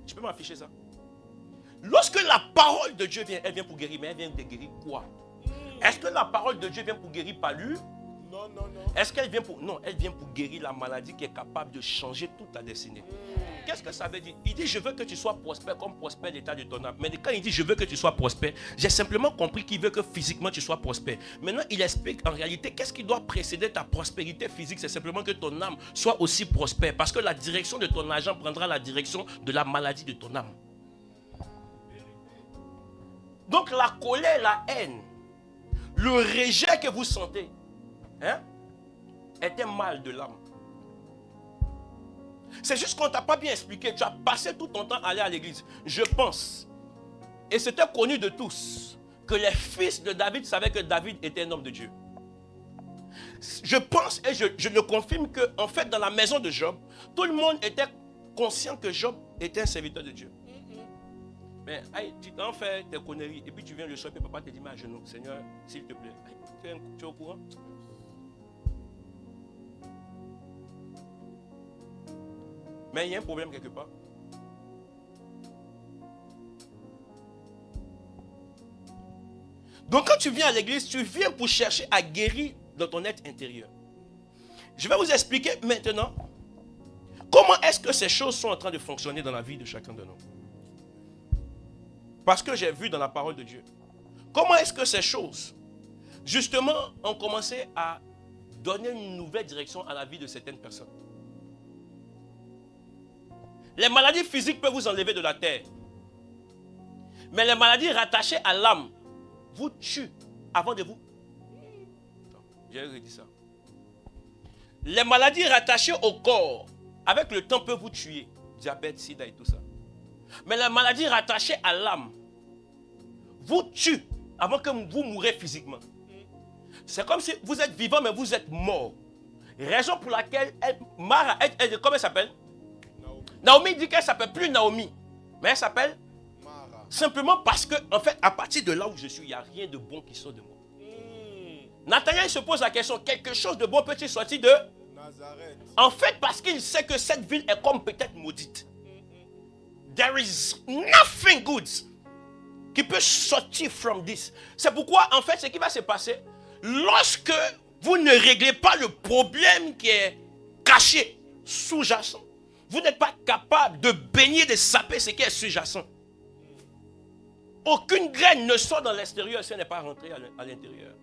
Tu peux m'afficher ça? Lorsque la parole de Dieu vient, elle vient pour guérir, mais elle vient de guérir quoi? Est-ce que la parole de Dieu vient pour guérir palu? Non, non, non. Est-ce qu'elle vient pour... Non, elle vient pour guérir la maladie qui est capable de changer toute ta destinée. Qu'est-ce que ça veut dire? Il dit, je veux que tu sois prospère comme prospère l'état de ton âme. Mais quand il dit, je veux que tu sois prospère, j'ai simplement compris qu'il veut que physiquement tu sois prospère. Maintenant, il explique en réalité, qu'est-ce qui doit précéder ta prospérité physique? C'est simplement que ton âme soit aussi prospère. Parce que la direction de ton argent prendra la direction de la maladie de ton âme. Donc la colère, la haine, le rejet que vous sentez, hein, est un mal de l'âme. C'est juste qu'on ne t'a pas bien expliqué. Tu as passé tout ton temps à aller à l'église. Je pense, et c'était connu de tous, que les fils de David savaient que David était un homme de Dieu. Je pense et je le confirme que, en fait, dans la maison de Job, tout le monde était conscient que Job était un serviteur de Dieu. Mais tu t'en fais tes conneries et puis tu viens le soir et papa te dit, mais à genoux, Seigneur, s'il te plaît, tu es au courant? Mais il y a un problème quelque part. Donc quand tu viens à l'église, tu viens pour chercher à guérir dans ton être intérieur. Je vais vous expliquer maintenant comment est-ce que ces choses sont en train de fonctionner dans la vie de chacun de nous. Parce que j'ai vu dans la parole de Dieu. Comment est-ce que ces choses, justement, ont commencé à donner une nouvelle direction à la vie de certaines personnes. Les maladies physiques peuvent vous enlever de la terre. Mais les maladies rattachées à l'âme vous tuent avant de vous. J'ai redit ça. Les maladies rattachées au corps, avec le temps, peuvent vous tuer. Diabète, sida et tout ça. Mais les maladies rattachées à l'âme vous tuent avant que vous mourrez physiquement. C'est comme si vous êtes vivant, mais vous êtes mort. Raison pour laquelle Mara, comment elle s'appelle? Naomi dit qu'elle ne s'appelle plus Naomi, mais elle s'appelle Mara. Simplement parce que, en fait, à partir de là où je suis, il n'y a rien de bon qui sort de moi. Nathanaël se pose la question, quelque chose de bon peut-il sortir de Nazareth? En fait, parce qu'il sait que cette ville est comme peut-être maudite. There is nothing good qui peut sortir from this. C'est pourquoi, en fait, ce qui va se passer, lorsque vous ne réglez pas le problème qui est caché, sous-jacent, vous n'êtes pas capable de baigner, de saper ce qui est sous-jacent. Aucune graine ne sort dans l'extérieur si elle n'est pas rentrée à l'intérieur.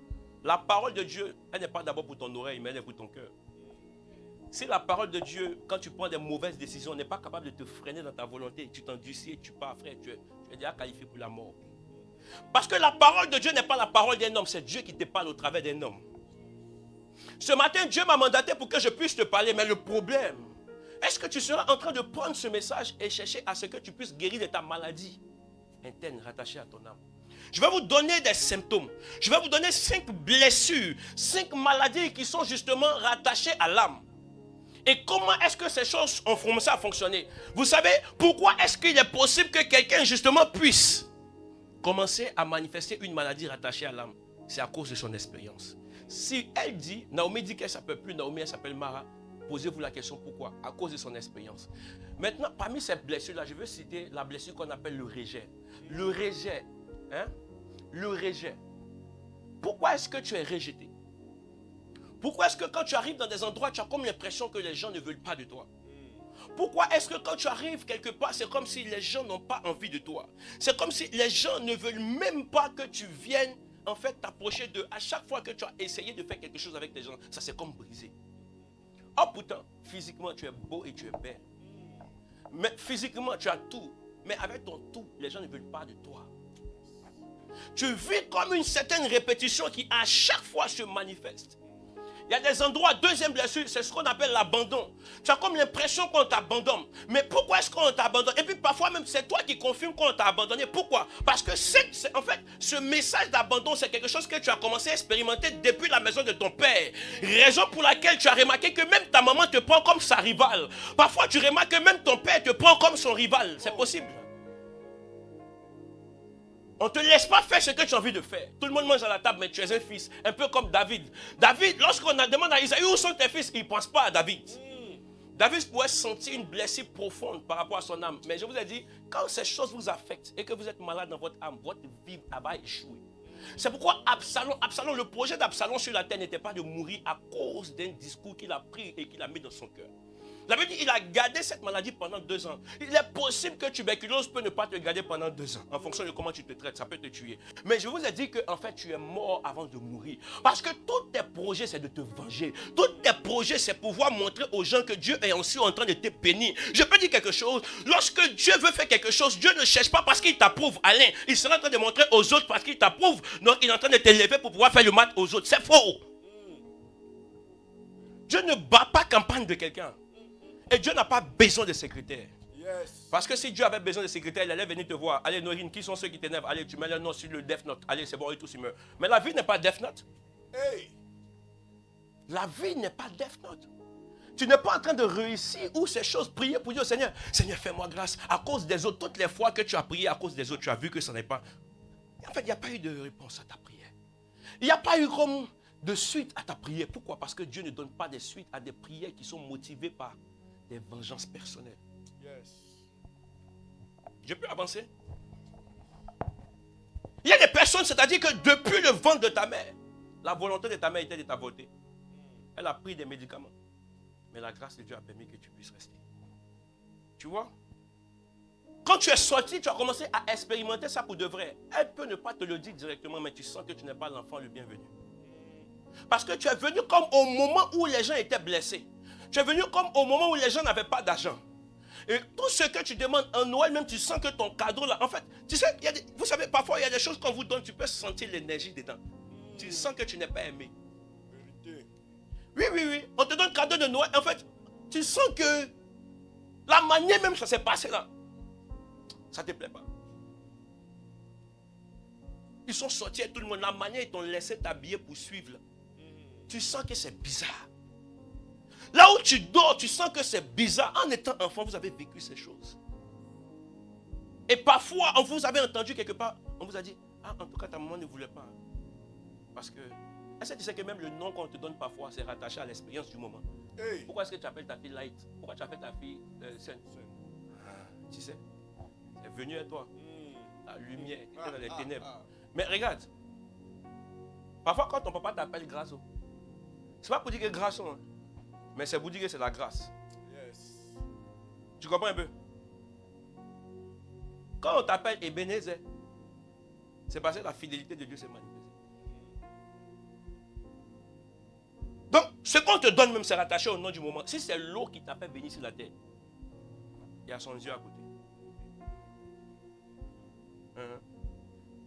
La parole de Dieu, elle n'est pas d'abord pour ton oreille, mais elle est pour ton cœur. Si la parole de Dieu, quand tu prends des mauvaises décisions, n'est pas capable de te freiner dans ta volonté, tu t'endurcis et tu pars, frère, tu es déjà qualifié pour la mort. Parce que la parole de Dieu n'est pas la parole d'un homme, c'est Dieu qui te parle au travers d'un homme. Ce matin, Dieu m'a mandaté pour que je puisse te parler, mais le problème, est-ce que tu seras en train de prendre ce message et chercher à ce que tu puisses guérir de ta maladie interne rattachée à ton âme? Je vais vous donner des symptômes. Je vais vous donner 5 blessures, 5 maladies qui sont justement rattachées à l'âme. Et comment est-ce que ces choses ont commencé à fonctionner? Vous savez, pourquoi est-ce qu'il est possible que quelqu'un justement puisse commencer à manifester une maladie rattachée à l'âme? C'est à cause de son expérience. Si elle dit, Naomi dit qu'elle ne s'appelle plus Naomi, elle s'appelle Mara. Posez-vous la question pourquoi? À cause de son expérience. Maintenant, parmi ces blessures-là, je veux citer la blessure qu'on appelle le rejet. Le rejet. Hein? Le rejet. Pourquoi est-ce que tu es rejeté? Pourquoi est-ce que quand tu arrives dans des endroits, tu as comme l'impression que les gens ne veulent pas de toi? Pourquoi est-ce que quand tu arrives quelque part, c'est comme si les gens n'ont pas envie de toi? C'est comme si les gens ne veulent même pas que tu viennes en fait t'approcher d'eux. À chaque fois que tu as essayé de faire quelque chose avec les gens, ça s'est comme brisé. Oh pourtant, physiquement tu es beau et tu es belle. Mais physiquement tu as tout. Mais avec ton tout, les gens ne veulent pas de toi. Tu vis comme une certaine répétition qui à chaque fois se manifeste. Il y a des endroits, deuxième blessure, c'est ce qu'on appelle l'abandon. Tu as comme l'impression qu'on t'abandonne. Mais pourquoi est-ce qu'on t'abandonne? Et puis parfois même, c'est toi qui confirme qu'on t'a abandonné. Pourquoi? Parce que en fait, ce message d'abandon, c'est quelque chose que tu as commencé à expérimenter depuis la maison de ton père. Raison pour laquelle tu as remarqué que même ta maman te prend comme sa rivale. Parfois, tu remarques que même ton père te prend comme son rival. C'est possible. On ne te laisse pas faire ce que tu as envie de faire. Tout le monde mange à la table, mais tu es un fils. Un peu comme David. David, lorsqu'on a demandé à Isaïe où sont tes fils, il ne pense pas à David. David pouvait sentir une blessure profonde par rapport à son âme. Mais je vous ai dit, quand ces choses vous affectent et que vous êtes malade dans votre âme, votre vie va échouer. C'est pourquoi Absalom, le projet d'Absalom sur la terre n'était pas de mourir à cause d'un discours qu'il a pris et qu'il a mis dans son cœur. La Bible dit qu'il a gardé cette maladie pendant 2 ans. Il est possible que tuberculose peut ne pas te garder pendant 2 ans. En fonction de comment tu te traites, ça peut te tuer. Mais je vous ai dit qu'en fait, tu es mort avant de mourir. Parce que tous tes projets, c'est de te venger. Tous tes projets, c'est pouvoir montrer aux gens que Dieu est aussi en train de te bénir. Je peux dire quelque chose. Lorsque Dieu veut faire quelque chose, Dieu ne cherche pas parce qu'il t'approuve. Alain, il sera en train de montrer aux autres parce qu'il t'approuve. Donc, il est en train de t'élever pour pouvoir faire le mal aux autres. C'est faux. Dieu ne bat pas campagne de quelqu'un. Et Dieu n'a pas besoin de secrétaires. Yes. Parce que si Dieu avait besoin de secrétaires, il allait venir te voir. Allez, Norine, qui sont ceux qui t'énervent? Allez, tu mets leur nom sur le Death Note. Allez, c'est bon, et tous ils meurent. Mais la vie n'est pas Death Note. Hey. La vie n'est pas Death Note. Tu n'es pas en train de réussir ou ces choses. Prier pour dire au Seigneur, Seigneur, fais-moi grâce. À cause des autres, toutes les fois que tu as prié à cause des autres, tu as vu que ça n'est pas. En fait, il n'y a pas eu de réponse à ta prière. Il n'y a pas eu comme de suite à ta prière. Pourquoi? Parce que Dieu ne donne pas de suite à des prières qui sont motivées par des vengeances personnelles. Yes. Je peux avancer? Il y a des personnes, c'est-à-dire que depuis le ventre de ta mère, la volonté de ta mère était de t'avorter. Elle a pris des médicaments. Mais la grâce de Dieu a permis que tu puisses rester. Tu vois? Quand tu es sorti, tu as commencé à expérimenter ça pour de vrai. Elle peut ne pas te le dire directement, mais tu sens que tu n'es pas l'enfant le bienvenu. Parce que tu es venu comme au moment où les gens étaient blessés. Tu es venu comme au moment où les gens n'avaient pas d'argent. Et tout ce que tu demandes en Noël, même tu sens que ton cadeau là, en fait, tu sais, vous savez, parfois il y a des choses qu'on vous donne, tu peux sentir l'énergie dedans. Tu sens que tu n'es pas aimé. Oui. On te donne cadeau de Noël, en fait, tu sens que la manière même ça s'est passé là, ça ne te plaît pas. Ils sont sortis et tout le monde, la manière ils t'ont laissé t'habiller pour suivre là. Tu sens que c'est bizarre. Là où tu dors, tu sens que c'est bizarre. En étant enfant, vous avez vécu ces choses. Et parfois, vous avez entendu quelque part, on vous a dit, ah, en tout cas, ta maman ne voulait pas. Parce que, est-ce que tu sais que même le nom qu'on te donne parfois, c'est rattaché à l'expérience du moment. Hey. Pourquoi est-ce que tu appelles ta fille Light? Pourquoi tu appelles ta fille Sainte? Tu sais, c'est venu à toi. La lumière, tu es dans les ténèbres. Mais regarde, parfois quand ton papa t'appelle Grasso, c'est pas pour dire que Grasso, hein. Mais c'est pour dire que c'est la grâce. Yes. Tu comprends un peu? Quand on t'appelle Ebenezer, c'est parce que la fidélité de Dieu s'est manifestée. Donc, ce qu'on te donne même, c'est rattaché au nom du moment. Si c'est l'eau qui t'appelle béni sur la terre, il y a son Dieu à côté.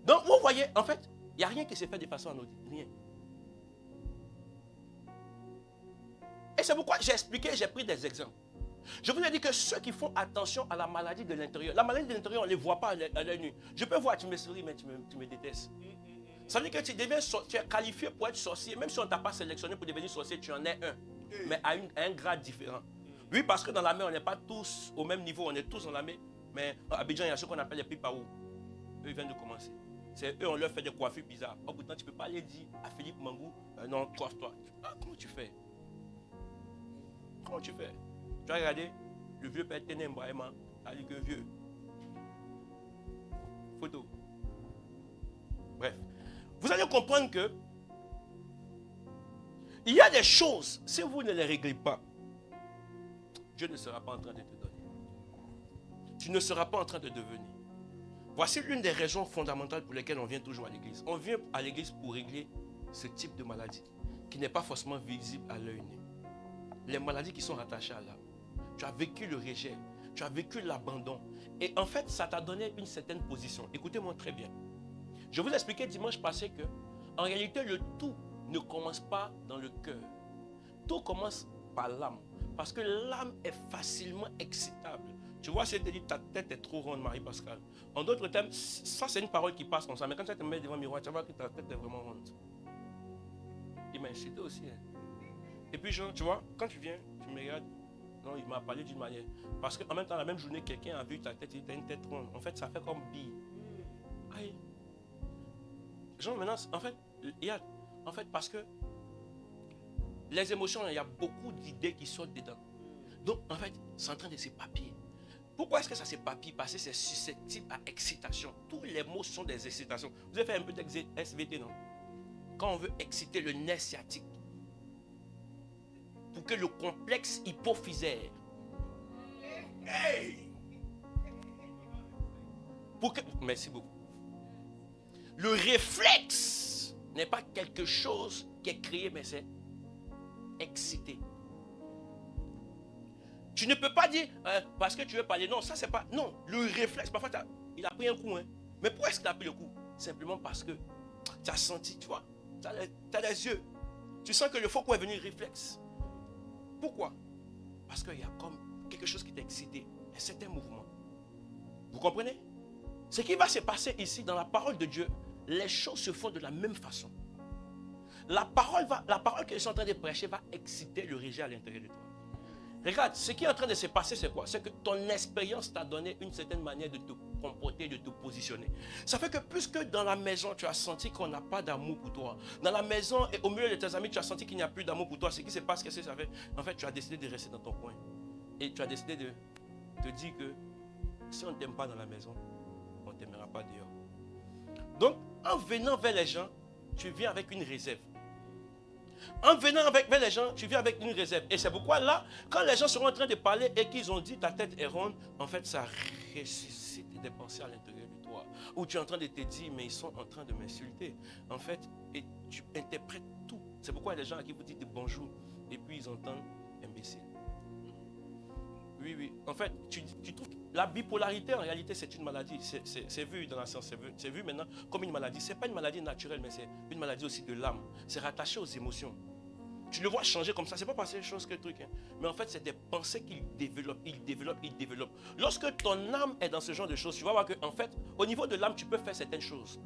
Donc, vous voyez, en fait, il n'y a rien qui s'est fait de façon anodine. Rien. Et c'est pourquoi j'ai expliqué, j'ai pris des exemples. Je vous ai dit que ceux qui font attention à la maladie de l'intérieur, la maladie de l'intérieur, on ne les voit pas à l'œil nu. Je peux voir, tu me souris, mais tu me détestes. Ça veut dire que tu es qualifié pour être sorcier. Même si on ne t'a pas sélectionné pour devenir sorcier, tu en es un. Mais à un grade différent. Oui, parce que dans la mer, on n'est pas tous au même niveau. On est tous dans la mer. Mais à Abidjan, il y a ceux qu'on appelle les pipaou. Eux, ils viennent de commencer. C'est eux, on leur fait des coiffures bizarres. Oh, pourtant, tu ne peux pas aller dire à Philippe Mangou, non, coiffe-toi. Ah, comment tu fais? Comment tu fais? Tu as regardé le vieux père Ténémbraïma, t'as dit que vieux. Photo. Bref. Vous allez comprendre que il y a des choses, si vous ne les réglez pas, Dieu ne sera pas en train de te donner. Tu ne seras pas en train de devenir. Voici l'une des raisons fondamentales pour lesquelles on vient toujours à l'église. On vient à l'église pour régler ce type de maladie qui n'est pas forcément visible à l'œil nu. Les maladies qui sont rattachées à l'âme. Tu as vécu le rejet, tu as vécu l'abandon. Et en fait, ça t'a donné une certaine position. Écoutez-moi très bien. Je vous expliquais dimanche passé que, en réalité, le tout ne commence pas dans le cœur. Tout commence par l'âme. Parce que l'âme est facilement excitable. Tu vois, si tu dis ta tête est trop ronde, Marie-Pascale. En d'autres termes, ça c'est une parole qui passe comme ça. Mais quand tu te mets devant le miroir, tu vas voir que ta tête est vraiment ronde. Il m'a incité aussi. Et puis, genre, tu vois, quand tu viens, tu me regardes. Non, il m'a parlé d'une manière. Parce qu'en même temps, la même journée, quelqu'un a vu ta tête, il a une tête ronde. En fait, ça fait comme bille. Aïe. Genre, maintenant, en fait, parce que les émotions, il y a beaucoup d'idées qui sortent dedans. Donc, en fait, c'est en train de s'éparpiller. Pourquoi est-ce que ça s'éparpille? Parce que c'est susceptible à excitation. Tous les mots sont des excitations. Vous avez fait un peu d'SVT, non? Quand on veut exciter le nerf sciatique, pour que le complexe hypophysaire, merci beaucoup. Le réflexe n'est pas quelque chose qui est créé, mais c'est excité. Tu ne peux pas dire parce que tu veux parler. Non, ça c'est pas. Non, le réflexe. Parfois, il a pris un coup. Hein. Mais pourquoi est-ce qu'il a pris le coup? Simplement parce que tu as senti, tu vois, tu as les yeux. Tu sens que le faux coup est venu réflexe. Pourquoi? Parce qu'il y a comme quelque chose qui t'a excité. Un certain mouvement. Vous comprenez? Ce qui va se passer ici dans la parole de Dieu, les choses se font de la même façon. La parole que je suis en train de prêcher va exciter le rejet à l'intérieur de toi. Regarde, ce qui est en train de se passer, c'est quoi? C'est que ton expérience t'a donné une certaine manière de te comporter, de te positionner. Ça fait que puisque dans la maison, tu as senti qu'on n'a pas d'amour pour toi, dans la maison et au milieu de tes amis, tu as senti qu'il n'y a plus d'amour pour toi, ce qui se passe, qu'est-ce que ça fait? En fait, tu as décidé de rester dans ton coin. Et tu as décidé de te dire que si on ne t'aime pas dans la maison, on ne t'aimera pas dehors. Donc, en venant vers les gens, tu viens avec une réserve. En venant vers les gens, tu viens avec une réserve. Et c'est pourquoi là, quand les gens seront en train de parler et qu'ils ont dit ta tête est ronde, en fait, ça ressuscite des pensées à l'intérieur de toi. Où tu es en train de te dire, mais ils sont en train de m'insulter. En fait, et tu interprètes tout. C'est pourquoi il y a des gens à qui vous dites bonjour et puis ils entendent imbécile. Oui, oui. En fait, tu trouves la bipolarité, en réalité, c'est une maladie. C'est vu dans la science, c'est vu maintenant comme une maladie. Ce n'est pas une maladie naturelle, mais c'est une maladie aussi de l'âme. C'est rattaché aux émotions. Tu le vois changer comme ça, ce n'est pas parce que c'est chose que le truc. Hein. Mais en fait, c'est des pensées qu'il développe, il développe. Lorsque ton âme est dans ce genre de choses, tu vas voir qu'en fait, au niveau de l'âme, tu peux faire certaines choses.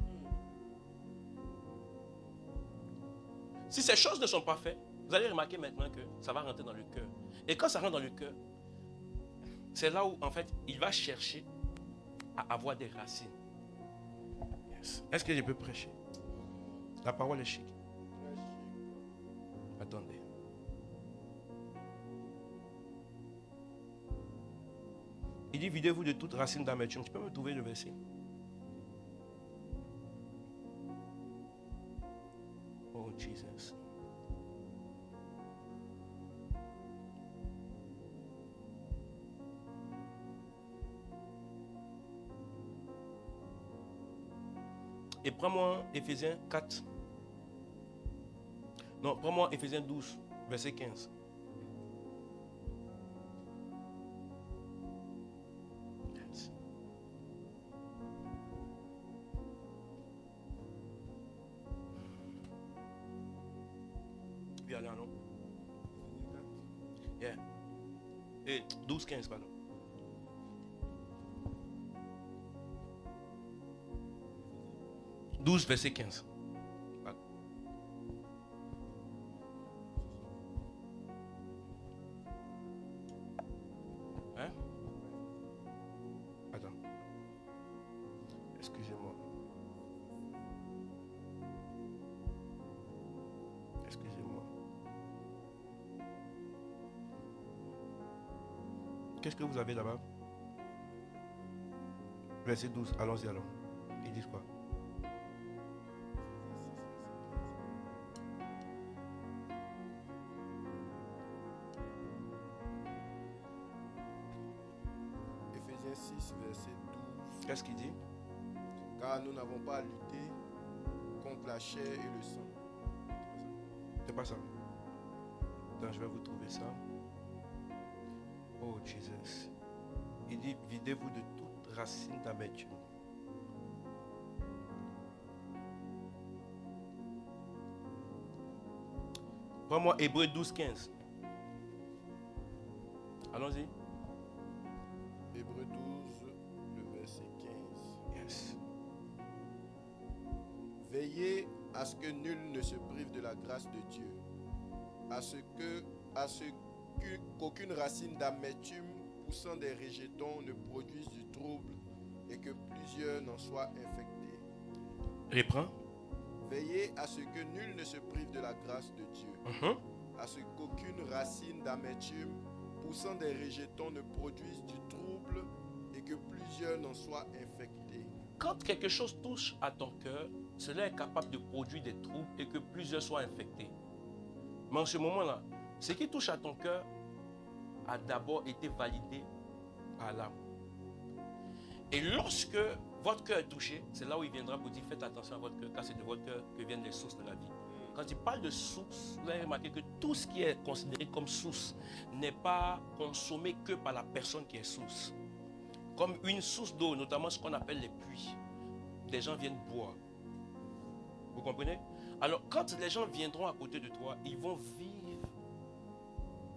Si ces choses ne sont pas faites, vous allez remarquer maintenant que ça va rentrer dans le cœur. Et quand ça rentre dans le cœur, c'est là où, en fait, il va chercher à avoir des racines. Yes. Est-ce que je peux prêcher? La parole est chic. Attendez. Il dit, videz-vous de toute racine d'amertume. Tu peux me trouver le verset? Oh, Jesus. Et prends-moi Éphésiens 4. Non, prends-moi Éphésiens 12, verset 15. Yes. Oui, allez, non? Yeah. Et 12, 15, pardon. « 12, verset 15. Hein? Attends. Excusez-moi. qu'est-ce que vous avez là-bas? Verset 12, allons-y alors. Ils disent quoi? Éphésiens 6, verset 12. Qu'est-ce qu'il dit? Car nous n'avons pas à lutter contre la chair et le sang. C'est pas ça. Attends, je vais vous trouver ça. Oh Jesus. Il dit, videz-vous de toute racine d'amertume. Prends-moi Hébreux 12, 15. Allons-y. Hébreux 12, le verset 15. Yes. Veillez à ce que nul ne se prive de la grâce de Dieu, à ce qu'aucune racine d'amertume poussant des rejetons ne produise du trouble et que plusieurs n'en soient infectés. Reprends. Veillez à ce que nul ne se prive de la grâce de Dieu, à ce qu'aucune racine d'amertume poussant des rejetons ne produise du trouble et que plusieurs n'en soient infectés. Quand quelque chose touche à ton cœur, cela est capable de produire des troubles et que plusieurs soient infectés. Mais en ce moment-là, ce qui touche à ton cœur a d'abord été validé par l'âme. Et lorsque votre cœur est touché, c'est là où il viendra pour dire faites attention à votre cœur, car c'est de votre cœur que viennent les sources de la vie. Quand il parle de source, vous avez remarqué que tout ce qui est considéré comme source n'est pas consommé que par la personne qui est source. Comme une source d'eau, notamment ce qu'on appelle les puits. Des gens viennent boire. Vous comprenez? Alors, quand les gens viendront à côté de toi, ils vont vivre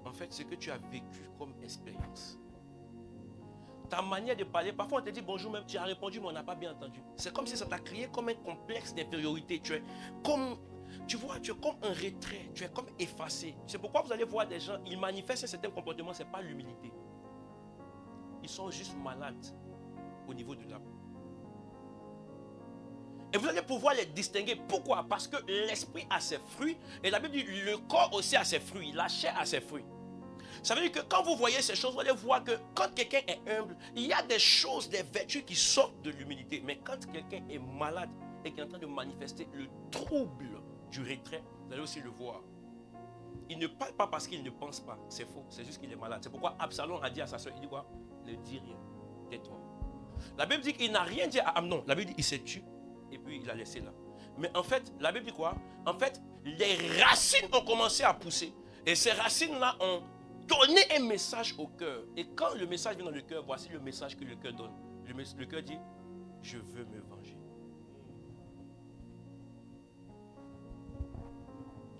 en fait ce que tu as vécu comme expérience. Ta manière de parler, parfois on te dit bonjour, même tu as répondu, mais on n'a pas bien entendu. C'est comme si ça t'a créé comme un complexe d'infériorité. Tu es comme un retrait, tu es comme effacé. C'est pourquoi vous allez voir des gens, ils manifestent un certain comportement, ce n'est pas l'humilité. Ils sont juste malades au niveau de l'âme. Et vous allez pouvoir les distinguer. Pourquoi? Parce que l'esprit a ses fruits. Et la Bible dit le corps aussi a ses fruits. La chair a ses fruits. Ça veut dire que quand vous voyez ces choses, vous allez voir que quand quelqu'un est humble, il y a des choses, des vertus qui sortent de l'humilité. Mais quand quelqu'un est malade et qui est en train de manifester le trouble du retrait, vous allez aussi le voir. Il ne parle pas parce qu'il ne pense pas. C'est faux. C'est juste qu'il est malade. C'est pourquoi Absalom a dit à sa soeur, il dit quoi? Ne dis rien. Tais-toi. La Bible dit qu'il n'a rien dit à Amnon. La Bible dit qu'il s'est tué. Et puis il a laissé là. Mais en fait, la Bible dit quoi? En fait, les racines ont commencé à pousser. Et ces racines-là ont donné un message au cœur. Et quand le message vient dans le cœur, voici le message que le cœur donne. Le cœur dit, je veux me venger.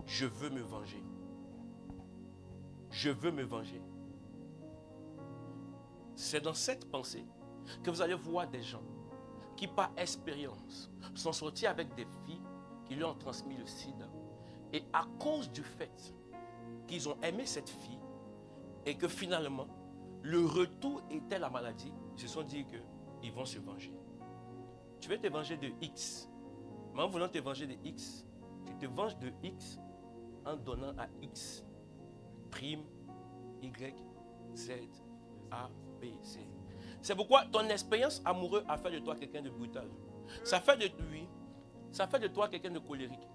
Je veux me venger. Je veux me venger. C'est dans cette pensée que vous allez voir des gens qui par expérience sont sortis avec des filles qui lui ont transmis le sida. Et à cause du fait qu'ils ont aimé cette fille et que finalement le retour était la maladie, ils se sont dit qu'ils vont se venger. Tu veux te venger de X. Mais en voulant te venger de X, tu te venges de X en donnant à X prime, Y, Z, A, B, C. C'est pourquoi ton expérience amoureuse a fait de toi quelqu'un de brutal. Ça fait de toi quelqu'un de colérique.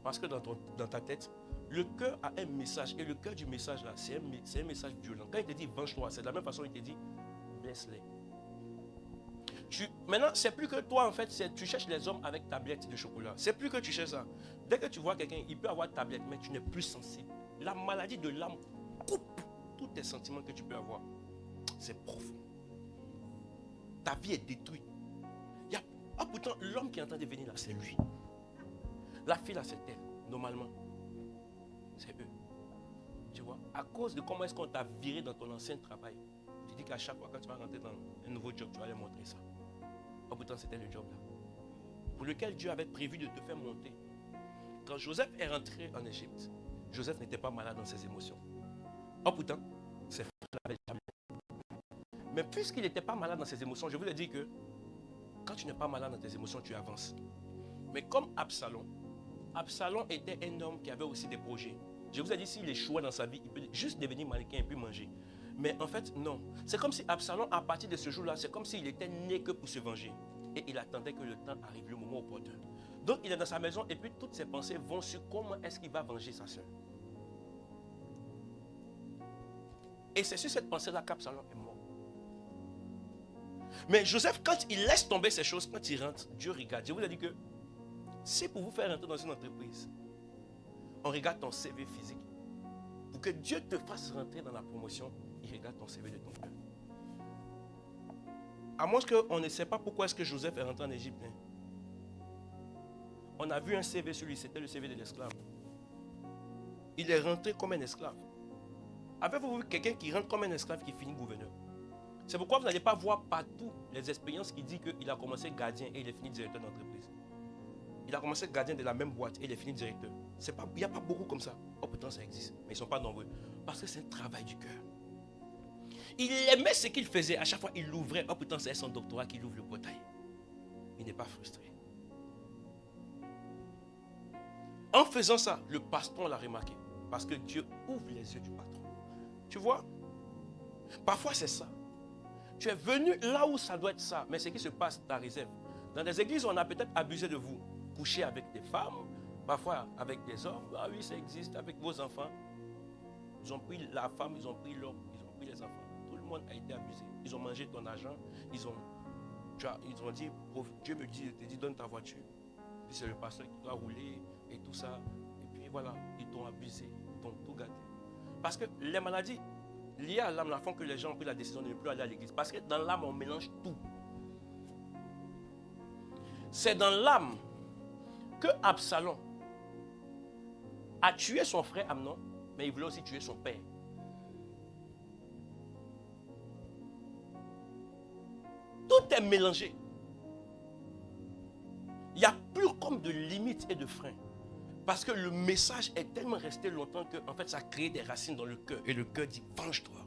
Parce que dans ta tête, le cœur a un message. Et le cœur du message là, c'est un message violent. Quand il te dit venge-toi, c'est de la même façon qu'il te dit blesse-les. Maintenant, c'est plus que toi en fait, tu cherches les hommes avec tablette de chocolat. C'est plus que tu cherches ça. Dès que tu vois quelqu'un, il peut avoir tablette, mais tu n'es plus sensible. La maladie de l'âme coupe tous tes sentiments que tu peux avoir. C'est profond. Ta vie est détruite. Pourtant, l'homme qui est en train de venir là, c'est lui. La fille là, c'est elle, normalement. C'est eux. Tu vois, à cause de comment est-ce qu'on t'a viré dans ton ancien travail, tu dis qu'à chaque fois quand tu vas rentrer dans un nouveau job, tu vas leur montrer ça. Pourtant, c'était le job là. Pour lequel Dieu avait prévu de te faire monter. Quand Joseph est rentré en Égypte, Joseph n'était pas malade dans ses émotions. Pourtant, ses frères l'avaient jamais. Mais puisqu'il n'était pas malade dans ses émotions, je vous ai dit que quand tu n'es pas malade dans tes émotions, tu avances. Mais comme Absalom était un homme qui avait aussi des projets. Je vous ai dit, s'il échouait dans sa vie, il peut juste devenir mannequin et puis manger. Mais en fait, non. C'est comme si Absalom, à partir de ce jour-là, c'est comme s'il était né que pour se venger. Et il attendait que le temps arrive, le moment opportun. Donc il est dans sa maison et puis toutes ses pensées vont sur comment est-ce qu'il va venger sa soeur. Et c'est sur cette pensée-là qu'Absalom est mort. Mais Joseph, quand il laisse tomber ces choses, quand il rentre, Dieu regarde. Je vous ai dit que si pour vous faire rentrer dans une entreprise, on regarde ton CV physique. Pour que Dieu te fasse rentrer dans la promotion, il regarde ton CV de ton cœur. À moins qu'on ne sait pas pourquoi est-ce que Joseph est rentré en Égypte. Hein. On a vu un CV sur lui, c'était le CV de l'esclave. Il est rentré comme un esclave. Avez-vous vu quelqu'un qui rentre comme un esclave qui finit gouverneur? C'est pourquoi vous n'allez pas voir partout les expériences qui disent qu'il a commencé gardien et il est fini directeur d'entreprise. Il a commencé gardien de la même boîte et il est fini directeur. Il n'y a pas beaucoup comme ça. Oh, pourtant ça existe, mais ils ne sont pas nombreux. Parce que c'est un travail du cœur. Il aimait ce qu'il faisait. À chaque fois, il l'ouvrait. Oh, pourtant c'est son doctorat qui ouvre le portail. Il n'est pas frustré. En faisant ça, le patron l'a remarqué. Parce que Dieu ouvre les yeux du patron. Tu vois? Parfois c'est ça. Tu es venu là où ça doit être ça. Mais ce qui se passe, ta réserve. Dans des églises, on a peut-être abusé de vous. Coucher avec des femmes, parfois avec des hommes. Ah oui, ça existe avec vos enfants. Ils ont pris la femme, ils ont pris l'homme, ils ont pris les enfants. Tout le monde a été abusé. Ils ont mangé ton argent. Ils ont dit, Dieu me dit, te dit, donne ta voiture. Puis c'est le pasteur qui doit rouler et tout ça. Et puis voilà, ils t'ont abusé, ils t'ont tout gâté. Parce que les maladies liées à l'âme font que les gens ont pris la décision de ne plus aller à l'église. Parce que dans l'âme, on mélange tout. C'est dans l'âme que Absalom a tué son frère Amnon, mais il voulait aussi tuer son père. Tout est mélangé. Il n'y a plus comme de limites et de freins. Parce que le message est tellement resté longtemps que en fait, ça a créé des racines dans le cœur. Et le cœur dit, venge-toi.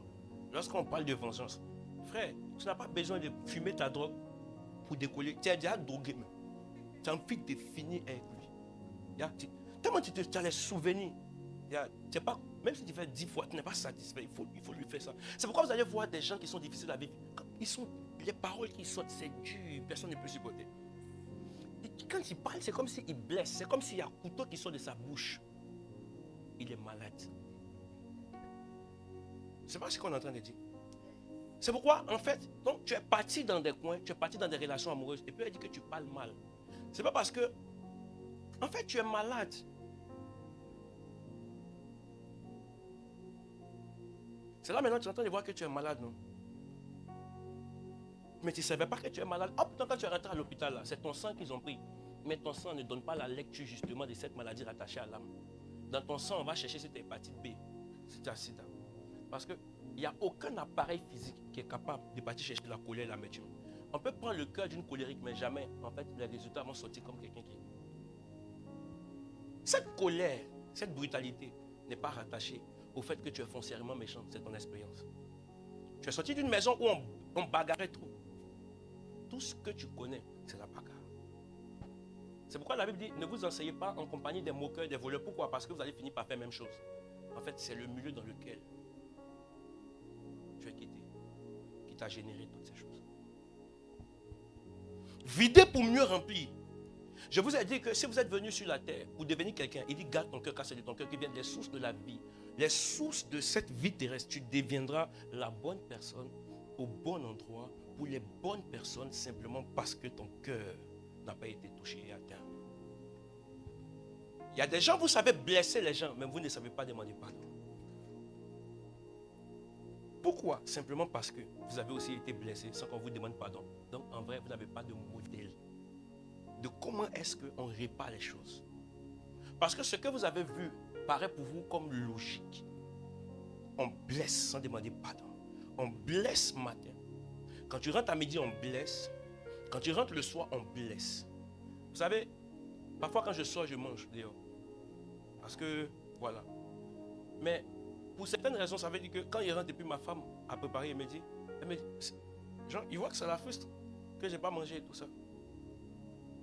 Lorsqu'on parle de vengeance, frère, tu n'as pas besoin de fumer ta drogue pour décoller. Tu es déjà drogué même. Tu as envie de finir avec lui. Tellement tu as les souvenirs. Même si tu fais 10 fois, tu n'es pas satisfait. Il faut lui faire ça. C'est pourquoi vous allez voir des gens qui sont difficiles à vivre. Les paroles qui sortent, c'est dur. Personne ne peut supporter. Quand il parle, c'est comme s'il blesse. C'est comme s'il y a un couteau qui sort de sa bouche. Il est malade. C'est pas ce qu'on est en train de dire. C'est pourquoi, en fait, donc, tu es parti dans des coins, tu es parti dans des relations amoureuses, et puis elle dit que tu parles mal. C'est pas parce que, en fait, tu es malade. C'est là maintenant que tu es en train de voir que tu es malade, non? Mais tu ne savais pas que tu es malade. Hop, quand tu es rentré à l'hôpital, c'est ton sang qu'ils ont pris. Mais ton sang ne donne pas la lecture justement de cette maladie rattachée à l'âme. Dans ton sang, on va chercher cette hépatite B, cette sida. Parce qu'il n'y a aucun appareil physique qui est capable de partir chercher la colère et l'amertume. On peut prendre le cœur d'une colérique, mais jamais, en fait, les résultats vont sortir comme quelqu'un qui... Cette colère, cette brutalité n'est pas rattachée au fait que tu es foncièrement méchant. C'est ton expérience. Tu es sorti d'une maison où on bagarrait trop. Tout ce que tu connais, c'est la bagarre. C'est pourquoi la Bible dit, ne vous enseignez pas en compagnie des moqueurs, des voleurs. Pourquoi? Parce que vous allez finir par faire la même chose. En fait, c'est le milieu dans lequel tu es quitté qui t'a généré toutes ces choses. Vider pour mieux remplir. Je vous ai dit que si vous êtes venu sur la terre pour devenir quelqu'un, il dit garde ton cœur, car c'est de ton cœur qui viennent les sources de la vie. Les sources de cette vie terrestre, tu deviendras la bonne personne au bon endroit pour les bonnes personnes simplement parce que ton cœur n'a pas été touché et atteint. Il y a des gens, vous savez blesser les gens, mais vous ne savez pas demander pardon. Pourquoi? Simplement parce que vous avez aussi été blessé sans qu'on vous demande pardon. Donc en vrai, vous n'avez pas de modèle de comment est-ce qu'on répare les choses. Parce que ce que vous avez vu paraît pour vous comme logique. On blesse sans demander pardon. On blesse matin. Quand tu rentres à midi, on blesse. Quand tu rentres le soir, on blesse. Vous savez, parfois quand je sors, je mange dehors. Parce que, voilà. Mais pour certaines raisons, ça veut dire que quand il rentre, depuis ma femme a préparé, elle me dit, genre, il voit que ça la frustre, que je n'ai pas mangé et tout ça.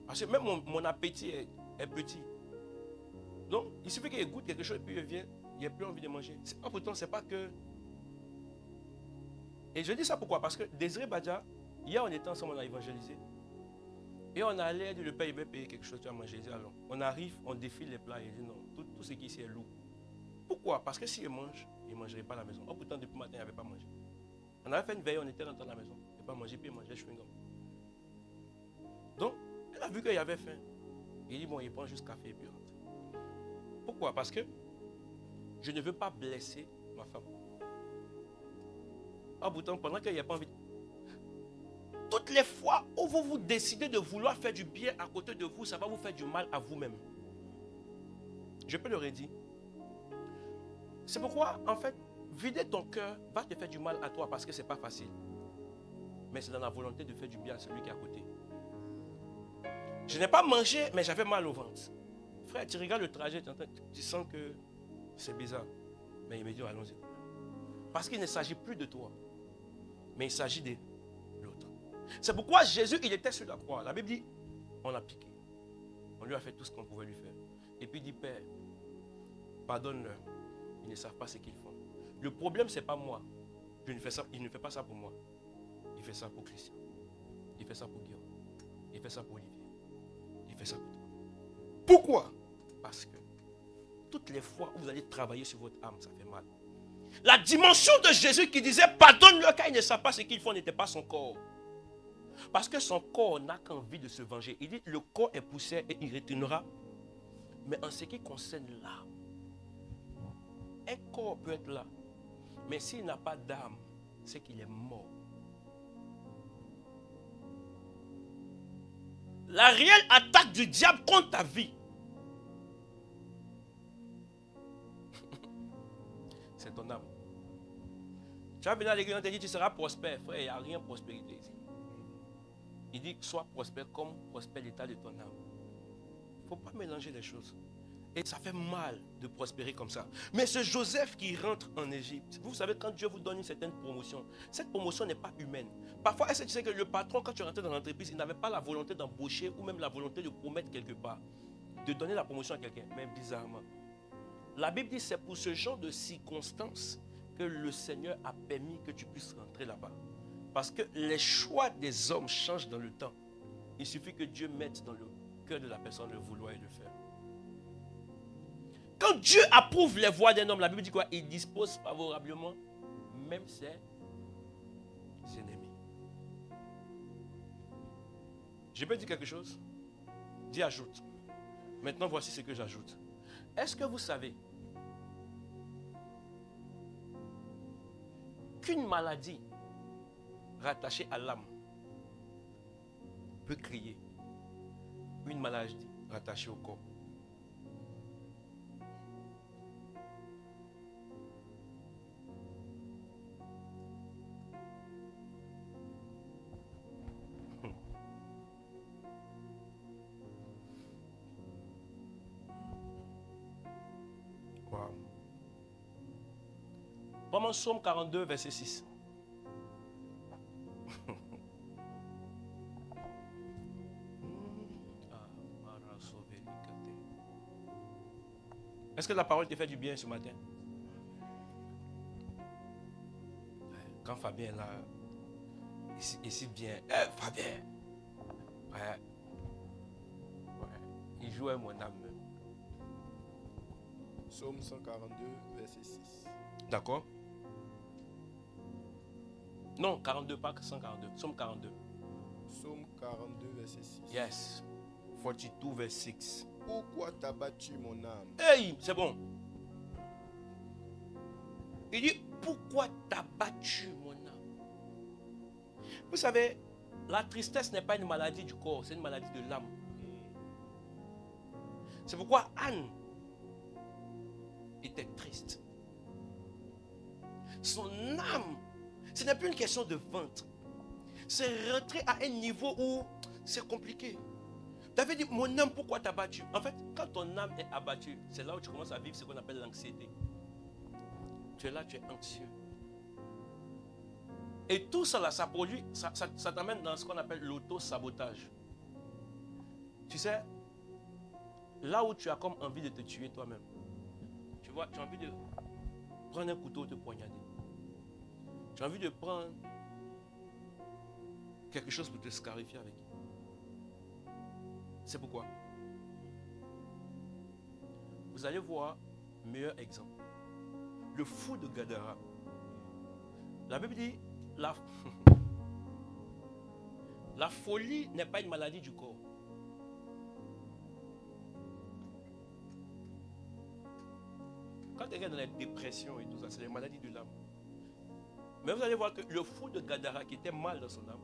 Parce que même mon appétit est petit. Donc, il suffit qu'il goûte quelque chose et puis il vient, il n'a plus envie de manger. Pourtant, ce n'est pas que Et je dis ça pourquoi? Parce que Désiré Badja, hier on était ensemble, on a évangélisé. Et on allait dire le père il veut payer quelque chose, tu as mangé. Alors, on arrive, on défile les plats et il dit non, tout ce qui ici est lourd. Pourquoi? Parce que s'il mange, il ne mangerait pas à la maison. Oh, pourtant, depuis le matin, il n'avait pas mangé. On avait fait une veille, on était rentré à la maison. Il n'avait pas mangé, puis il mangeait chewing-gum. Donc, elle a vu qu'il avait faim. Il dit bon, il prend juste café et puis rentre. Pourquoi? Parce que je ne veux pas blesser ma femme. Ah, pourtant, pendant qu'il n'y a pas envie. Toutes les fois où vous décidez de vouloir faire du bien à côté de vous, ça va vous faire du mal à vous-même. Je peux le redire. C'est pourquoi, en fait, vider ton cœur va te faire du mal à toi parce que ce n'est pas facile. Mais c'est dans la volonté de faire du bien à celui qui est à côté. Je n'ai pas mangé, mais j'avais mal au ventre. Frère, tu regardes le trajet, tu sens que c'est bizarre. Mais il me dit, allons-y. Parce qu'il ne s'agit plus de toi, mais il s'agit de l'autre. C'est pourquoi Jésus, il était sur la croix. La Bible dit, on l'a piqué. On lui a fait tout ce qu'on pouvait lui faire. Et puis il dit, Père, pardonne-leur. Ils ne savent pas ce qu'ils font. Le problème, ce n'est pas moi. Il ne fait pas ça pour moi. Il fait ça pour Christian. Il fait ça pour Guillaume. Il fait ça pour Olivier. Il fait ça pour toi. Pourquoi? Parce que toutes les fois où vous allez travailler sur votre âme, ça fait mal. La dimension de Jésus qui disait pardonne-leur car ils ne savent pas ce qu'ils font n'était pas son corps. Parce que son corps n'a qu'envie de se venger. Il dit le corps est poussière et il retournera. Mais en ce qui concerne l'âme, un corps peut être là. Mais s'il n'a pas d'âme, c'est qu'il est mort. La réelle attaque du diable contre ta vie, c'est ton âme. Tu vas venir à l'église, on te dit tu seras prospère. Frère, il n'y a rien de prospérité ici. Il dit sois prospère comme prospère l'état de ton âme. Il ne faut pas mélanger les choses. Et ça fait mal de prospérer comme ça. Mais ce Joseph qui rentre en Égypte, vous savez, quand Dieu vous donne une certaine promotion, cette promotion n'est pas humaine. Parfois, est-ce que tu sais que le patron, quand tu rentres dans l'entreprise, il n'avait pas la volonté d'embaucher ou même la volonté de promettre quelque part, de donner la promotion à quelqu'un. Mais bizarrement, la Bible dit que c'est pour ce genre de circonstances que le Seigneur a permis que tu puisses rentrer là-bas. Parce que les choix des hommes changent dans le temps. Il suffit que Dieu mette dans le cœur de la personne le vouloir et le faire. Quand Dieu approuve les voies d'un homme, la Bible dit quoi? Il dispose favorablement même ses ennemis. Je peux dire quelque chose? Dis ajoute. Maintenant, voici ce que j'ajoute. Est-ce que vous savez qu'une maladie rattachée à l'âme peut créer une maladie rattachée au corps? Vraiment, Psaume 42, verset 6. Est-ce que la parole te fait du bien ce matin? Quand Fabien est là, ici bien. Fabien! Ouais. Il jouait mon âme. Psaume 142, verset 6. D'accord? Non, 42, pas 142. Psaume 42. Psaume 42, verset 6. Yes. 42, verset 6. Pourquoi t'as battu mon âme? Hey, c'est bon. Il dit, pourquoi t'as battu mon âme? Vous savez, la tristesse n'est pas une maladie du corps, c'est une maladie de l'âme. C'est pourquoi Anne était triste. Son âme, ce n'est plus une question de ventre. C'est rentrer à un niveau où c'est compliqué. David dit, mon âme, pourquoi t'as battu? En fait, quand ton âme est abattue, c'est là où tu commences à vivre ce qu'on appelle l'anxiété. Tu es là, tu es anxieux. Et tout ça, là, ça produit, ça t'amène dans ce qu'on appelle l'auto-sabotage. Tu sais, là où tu as comme envie de te tuer toi-même, tu vois, tu as envie de prendre un couteau et te poignarder. Tu Tu as envie de prendre quelque chose pour te scarifier avec. C'est pourquoi. Vous allez voir, meilleur exemple. Le fou de Gadara. La Bible dit, la folie n'est pas une maladie du corps. Quand tu regardes dans la dépression et tout ça, c'est les maladies de l'âme. Mais vous allez voir que le fou de Gadara, qui était mal dans son âme,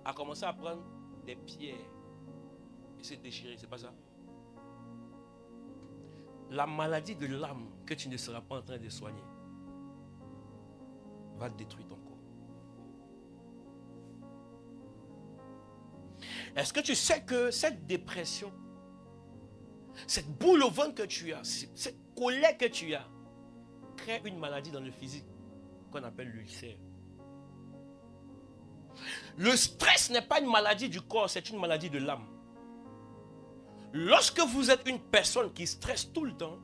a commencé à prendre des pierres et s'est déchiré. C'est pas ça? La maladie de l'âme que tu ne seras pas en train de soigner va détruire ton corps. Est-ce que tu sais que cette dépression, cette boule au ventre que tu as, cette colère que tu as, crée une maladie dans le physique qu'on appelle l'ulcère? Le stress n'est pas une maladie du corps, c'est une maladie de l'âme. Lorsque vous êtes une personne qui stresse tout le temps,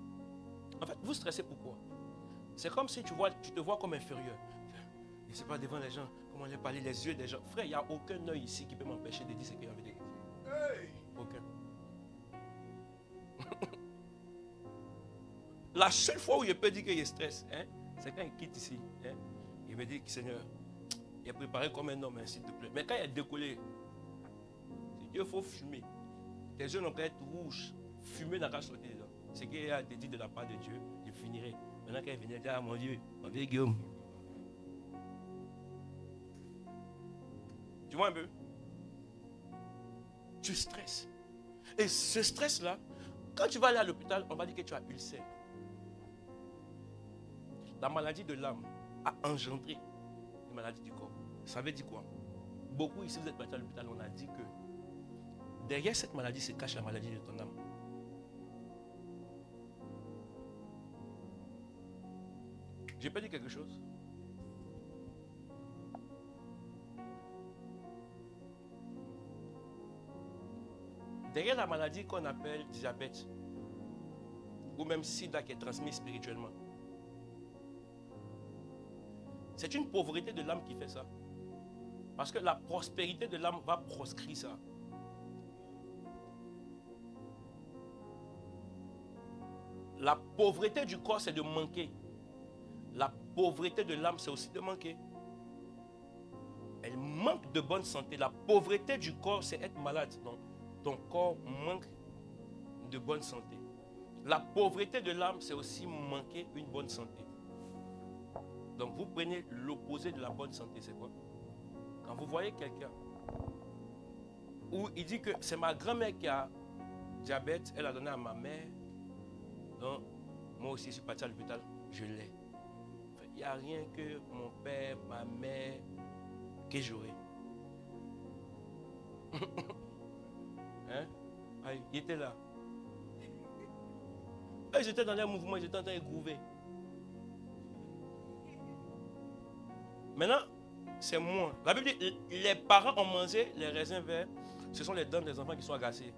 en fait, vous stressez pourquoi? C'est comme si tu te vois comme inférieur. Je ne sais pas devant les gens, comment les parler, les yeux des gens. Frère, il n'y a aucun œil ici qui peut m'empêcher de dire ce qu'il y a envie de dire. Hey! Aucun. La seule fois où je peux dire qu'il stresse, c'est quand il quitte ici. Il me dit, Seigneur, il est préparé comme un homme, s'il te plaît. Mais quand il est décollé, si Dieu faut fumer, tes yeux n'ont qu'à être rouges, fumer n'a qu'à sortir dedans. Ce qu'il a dit de la part de Dieu, je finirai. Maintenant qu'il est venu, il dit, ah mon Dieu, Guillaume. Tu vois un peu? Tu stresses. Et ce stress-là, quand tu vas aller à l'hôpital, on va dire que tu as ulcère. La maladie de l'âme a engendré une maladie du corps. Ça veut dire quoi? Beaucoup ici, vous êtes partis à l'hôpital, on a dit que derrière cette maladie se cache la maladie de ton âme. J'ai pas dit quelque chose? Derrière la maladie qu'on appelle diabète, ou même sida qui est transmise spirituellement, c'est une pauvreté de l'âme qui fait ça. Parce que la prospérité de l'âme va proscrire ça. La pauvreté du corps, c'est de manquer. La pauvreté de l'âme, c'est aussi de manquer. Elle manque de bonne santé. La pauvreté du corps, c'est être malade. Donc, ton corps manque de bonne santé. La pauvreté de l'âme, c'est aussi manquer une bonne santé. Donc, vous prenez l'opposé de la bonne santé, c'est quoi? Quand vous voyez quelqu'un où il dit que c'est ma grand-mère qui a diabète, elle a donné à ma mère, donc moi aussi je suis parti à l'hôpital, je l'ai. Il n'y a rien que mon père, ma mère, que j'aurais. Hein? Ah, il était là. Et j'étais dans les mouvements, j'étais en train de groover. Maintenant, c'est moi. La Bible dit, les parents ont mangé les raisins verts. Ce sont les dents des enfants qui sont agacées.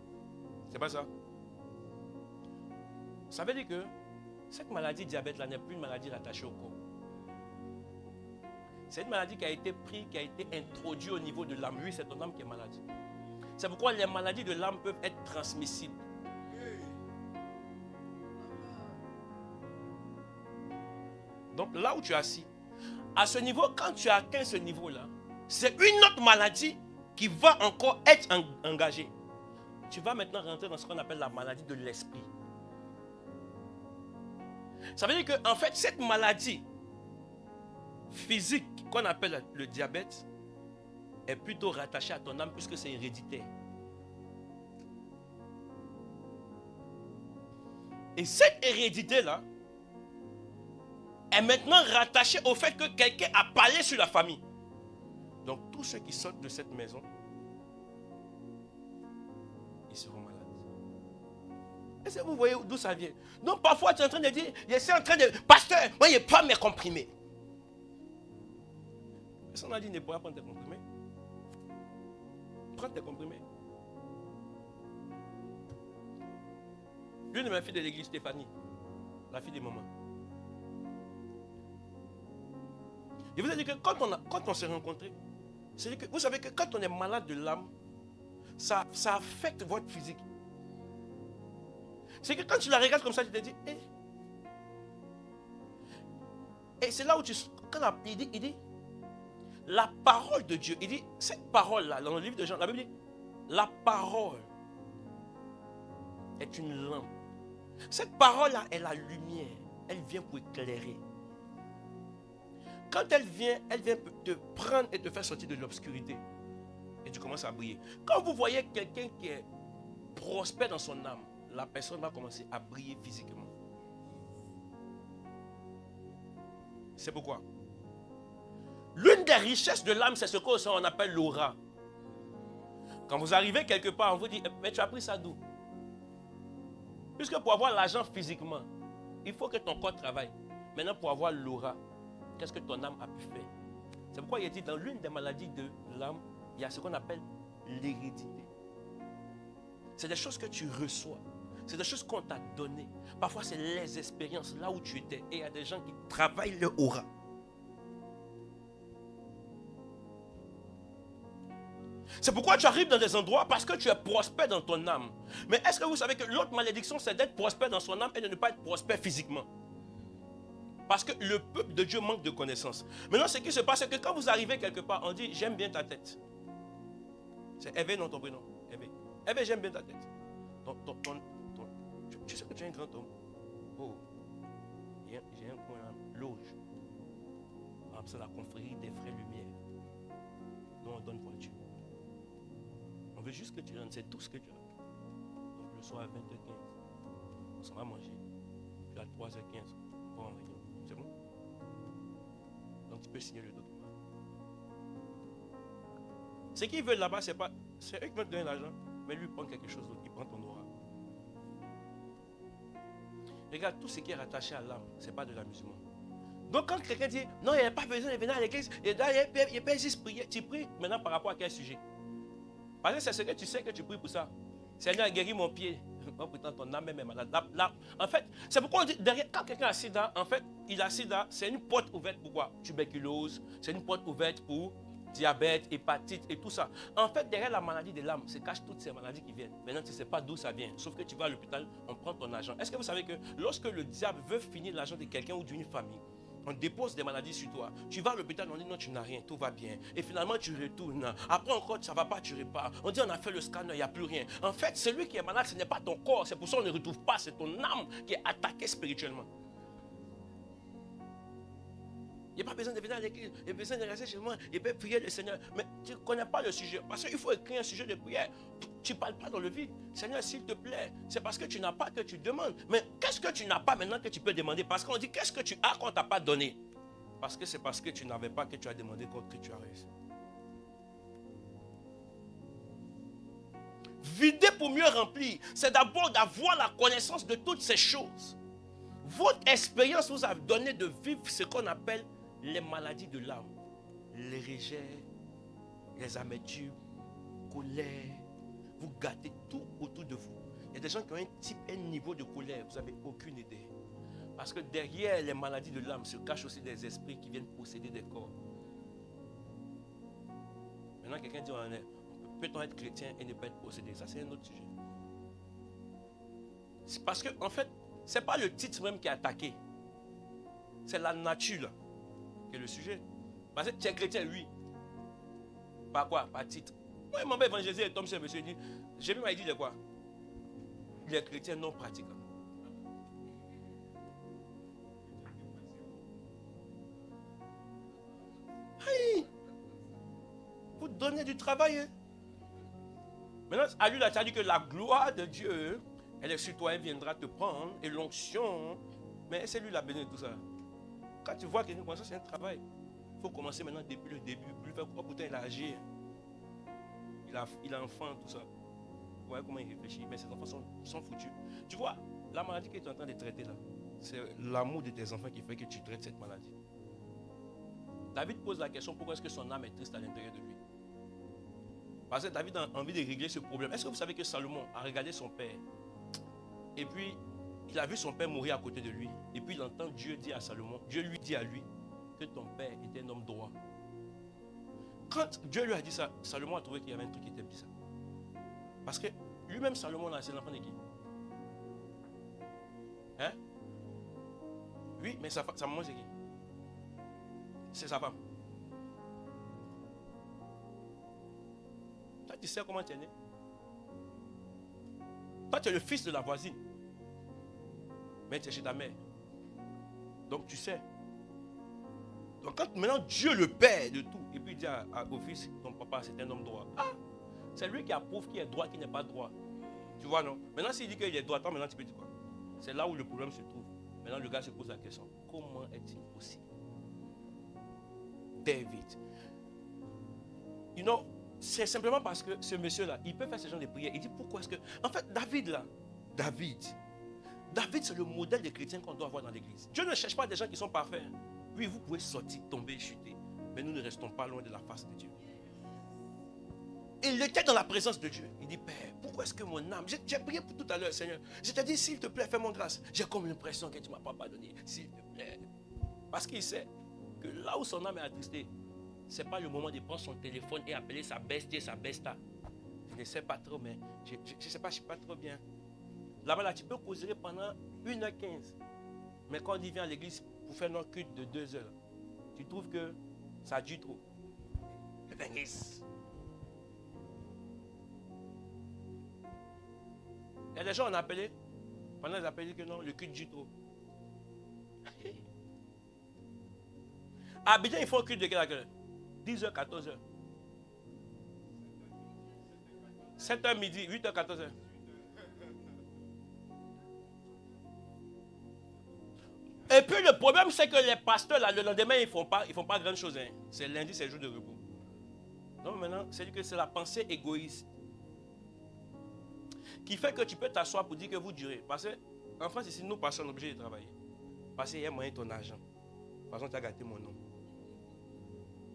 C'est pas ça? Ça veut dire que cette maladie diabète-là n'est plus une maladie rattachée au corps. C'est une maladie qui a été prise, qui a été introduite au niveau de l'âme. Oui, c'est ton âme qui est malade. C'est pourquoi les maladies de l'âme peuvent être transmissibles. Donc là où tu es assis, à ce niveau, quand tu as atteint ce niveau-là, c'est une autre maladie qui va encore être engagée. Tu vas maintenant rentrer dans ce qu'on appelle la maladie de l'esprit. Ça veut dire que, en fait, cette maladie physique qu'on appelle le diabète est plutôt rattachée à ton âme puisque c'est héréditaire. Et cette hérédité-là est maintenant rattachée au fait que quelqu'un a parlé sur la famille. Donc tous ceux qui sortent de cette maison, ils seront malades. Est-ce que vous voyez d'où ça vient? Donc parfois tu es en train de dire, je suis en train de, pasteur, moi je ne prends pas mes comprimés. Personne n'a dit ne pas prendre tes comprimés. Prends tes comprimés. L'une de mes filles de l'église, Stéphanie, la fille de maman. Je vous ai dit que quand on s'est rencontrés, c'est que vous savez que quand on est malade de l'âme, ça affecte votre physique. C'est que quand tu la regardes comme ça, tu te dis, eh. Et c'est là où il dit, la parole de Dieu, il dit, cette parole-là, dans le livre de Jean, la Bible dit, la parole est une lampe. Cette parole-là est la lumière. Elle vient pour éclairer. Quand elle vient te prendre et te faire sortir de l'obscurité. Et tu commences à briller. Quand vous voyez quelqu'un qui est prospère dans son âme, la personne va commencer à briller physiquement. C'est pourquoi l'une des richesses de l'âme, c'est ce qu'on appelle l'aura. Quand vous arrivez quelque part, on vous dit, mais tu as pris ça d'où? Puisque pour avoir l'argent physiquement, il faut que ton corps travaille. Maintenant, pour avoir l'aura, qu'est-ce que ton âme a pu faire? C'est pourquoi il dit, dans l'une des maladies de l'âme, il y a ce qu'on appelle l'hérédité. C'est des choses que tu reçois. C'est des choses qu'on t'a données. Parfois, c'est les expériences, là où tu étais. Et il y a des gens qui travaillent leur aura. C'est pourquoi tu arrives dans des endroits parce que tu es prospère dans ton âme. Mais est-ce que vous savez que l'autre malédiction, c'est d'être prospère dans son âme et de ne pas être prospère physiquement? Parce que le peuple de Dieu manque de connaissances. Maintenant, ce qui se passe, c'est que quand vous arrivez quelque part, on dit, j'aime bien ta tête. C'est Hervé, non, ton prénom. Hervé. Hervé, j'aime bien ta tête. Tu sais que tu es un grand homme. Oh, j'ai un coin là, loge. C'est la confrérie des frères Lumière. Nous, on donne voiture. On veut juste que tu rentres, c'est tout ce que tu as. Donc le soir à 20h15, on s'en va manger. Puis à 3h15, on va en réunion. C'est bon? Donc tu peux signer le document. Ce qu'ils veulent là-bas, c'est pas. C'est eux qui vont te donner l'argent, mais lui il prend quelque chose d'autre, il prend ton aura. Regarde, tout ce qui est rattaché à l'âme, ce n'est pas de l'amusement. Donc quand quelqu'un dit, non, il n'y a pas besoin de venir à l'église, il n'y a pas juste prier. Tu pries maintenant par rapport à quel sujet? Parce que c'est ce que tu sais que tu pries pour ça. Seigneur, guéris mon pied. Oh, pourtant, ton âme même est malade. Là, en fait, c'est pourquoi on dit, derrière, quand quelqu'un a sida, en fait, il a sida, c'est une porte ouverte pour quoi? Tuberculose, c'est une porte ouverte pour diabète, hépatite et tout ça. En fait, derrière la maladie de l'âme, se cachent toutes ces maladies qui viennent. Maintenant, tu ne sais pas d'où ça vient. Sauf que tu vas à l'hôpital, on prend ton argent. Est-ce que vous savez que lorsque le diable veut finir l'argent de quelqu'un ou d'une famille, on dépose des maladies sur toi. Tu vas à l'hôpital, on dit non, tu n'as rien, tout va bien. Et finalement, tu retournes. Après encore, ça ne va pas, tu repars. On dit on a fait le scanner, il n'y a plus rien. En fait, celui qui est malade, ce n'est pas ton corps. C'est pour ça qu'on ne retrouve pas. C'est ton âme qui est attaquée spirituellement. Il n'y a pas besoin de venir à l'église. Il y a besoin de rester chez moi. Il peut prier le Seigneur. Mais tu ne connais pas le sujet. Parce qu'il faut écrire un sujet de prière. Tu ne parles pas dans le vide. Seigneur, s'il te plaît, c'est parce que tu n'as pas que tu demandes. Mais qu'est-ce que tu n'as pas maintenant que tu peux demander? Parce qu'on dit, qu'est-ce que tu as qu'on ne t'a pas donné? Parce que c'est parce que tu n'avais pas que tu as demandé que tu as reçu. Vider pour mieux remplir, c'est d'abord d'avoir la connaissance de toutes ces choses. Votre expérience vous a donné de vivre ce qu'on appelle les maladies de l'âme. Les rejets, les amertumes, colère. Vous gâtez tout autour de vous. Il y a des gens qui ont un niveau de colère, vous n'avez aucune idée. Parce que derrière les maladies de l'âme se cachent aussi des esprits qui viennent posséder des corps. Maintenant, quelqu'un dit, peut-on être chrétien et ne pas être possédé? Ça, c'est un autre sujet. C'est parce que, en fait, ce n'est pas le titre même qui est attaqué. C'est la nature là, qui est le sujet. Parce que tu es chrétien, oui. Par quoi? Par titre. Moi, il m'a évangélisé et Tom, c'est monsieur, il dit, j'ai vu, il dit de quoi? Il est chrétien non pratiquant. Aïe! Vous donnez du travail. Hein? Maintenant, à lui, là, tu as dit que la gloire de Dieu, elle est sur toi, elle viendra te prendre, et l'onction, mais c'est lui la bénédiction de tout ça. Quand tu vois quelqu'un comme ça, c'est un travail. Il faut commencer maintenant depuis le début. Plus faire quoi, pourtant il a agi. Il a enfant, tout ça. Vous voyez comment il réfléchit, mais ses enfants sont foutus. Tu vois, la maladie que tu es en train de traiter là, c'est l'amour de tes enfants qui fait que tu traites cette maladie. David pose la question, pourquoi est-ce que son âme est triste à l'intérieur de lui? Parce que David a envie de régler ce problème. Est-ce que vous savez que Salomon a regardé son père? Et puis, il a vu son père mourir à côté de lui. Et puis, il entend Dieu dire à Salomon, Dieu lui dit à lui, que ton père était un homme droit. Quand Dieu lui a dit ça, Salomon a trouvé qu'il y avait un truc qui était bizarre. Parce que lui-même, Salomon, c'est l'enfant de qui? Hein? Oui, mais sa maman, c'est qui? C'est sa femme. Toi, tu sais comment tu es né? Toi, tu es le fils de la voisine. Mais tu es chez ta mère. Donc, tu sais. Donc, quand maintenant Dieu, le père de tout, et puis il dit au fils, ton papa, c'est un homme droit. Ah! C'est lui qui approuve qui est droit, qui n'est pas droit. Tu vois, non? Maintenant, s'il dit qu'il est droit, toi, maintenant, tu peux dire quoi? C'est là où le problème se trouve. Maintenant, le gars se pose la question. Comment est-il possible? David. You know, c'est simplement parce que ce monsieur-là, il peut faire ce genre de prières. Il dit pourquoi est-ce que... En fait, David, c'est le modèle des chrétiens qu'on doit avoir dans l'église. Dieu ne cherche pas des gens qui sont parfaits. Oui, vous pouvez sortir, tomber, chuter. Mais nous ne restons pas loin de la face de Dieu. Il était dans la présence de Dieu. Il dit, Père, pourquoi est-ce que mon âme... J'ai prié pour tout à l'heure, Seigneur. Je t'ai dit, s'il te plaît, fais-moi grâce. J'ai comme l'impression que tu ne m'as pas pardonné. S'il te plaît. Parce qu'il sait que là où son âme est attristée, ce n'est pas le moment de prendre son téléphone et appeler sa bestie, sa besta. Je ne sais pas trop, mais je ne sais pas, je ne suis pas trop bien. Là-bas, tu peux causer pendant 1h15. Mais quand il vient à l'église pour faire notre culte de 2 heures, tu trouves que ça dure trop. Il y a des gens qui ont appelé, pendant ils ont appelé que non, le culte dure trop. À Abidjan, ils font le culte de quelle heure? 10h, 14h. 7h midi, 8h, 14h. Et puis le problème, c'est que les pasteurs, là, le lendemain, ils ne font pas grand chose. Hein. C'est lundi, c'est le jour de repos. Donc maintenant, c'est que c'est la pensée égoïste qui fait que tu peux t'asseoir pour dire que vous durez. Parce qu'en France, ici, nous, pasteurs, on est obligés de travailler. Parce qu'il y a moyen de ton argent. De toute façon, tu as gâté mon nom.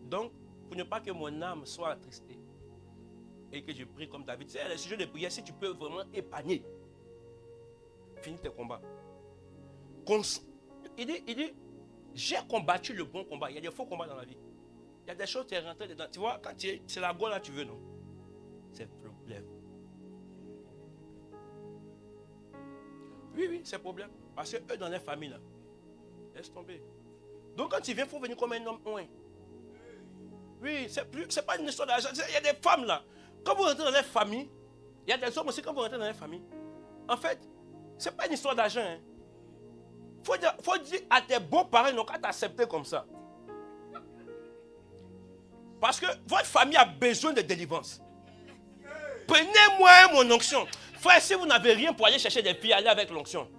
Donc, pour ne pas que mon âme soit attristée et que je prie comme David, c'est le sujet de prière, si tu peux vraiment épargner, finis tes combats. Il dit, j'ai combattu le bon combat. Il y a des faux combats dans la vie. Il y a des choses, tu es rentré dedans. Tu vois, quand c'est la gueule là, tu veux, non? C'est le problème. Oui, c'est le problème. Parce que eux, dans les familles, là, laisse tomber. Donc, quand tu viens, il faut venir comme un homme. Oui, c'est pas une histoire d'argent. Il y a des femmes, là. Quand vous rentrez dans les familles, il y a des hommes aussi, quand vous rentrez dans les familles, en fait, c'est pas une histoire d'argent, hein. Faut dire à tes bons parents, ils n'ont qu'à t'accepter comme ça. Parce que votre famille a besoin de délivrance. Prenez-moi mon onction. Frère, si vous n'avez rien pour aller chercher des filles, allez avec l'onction.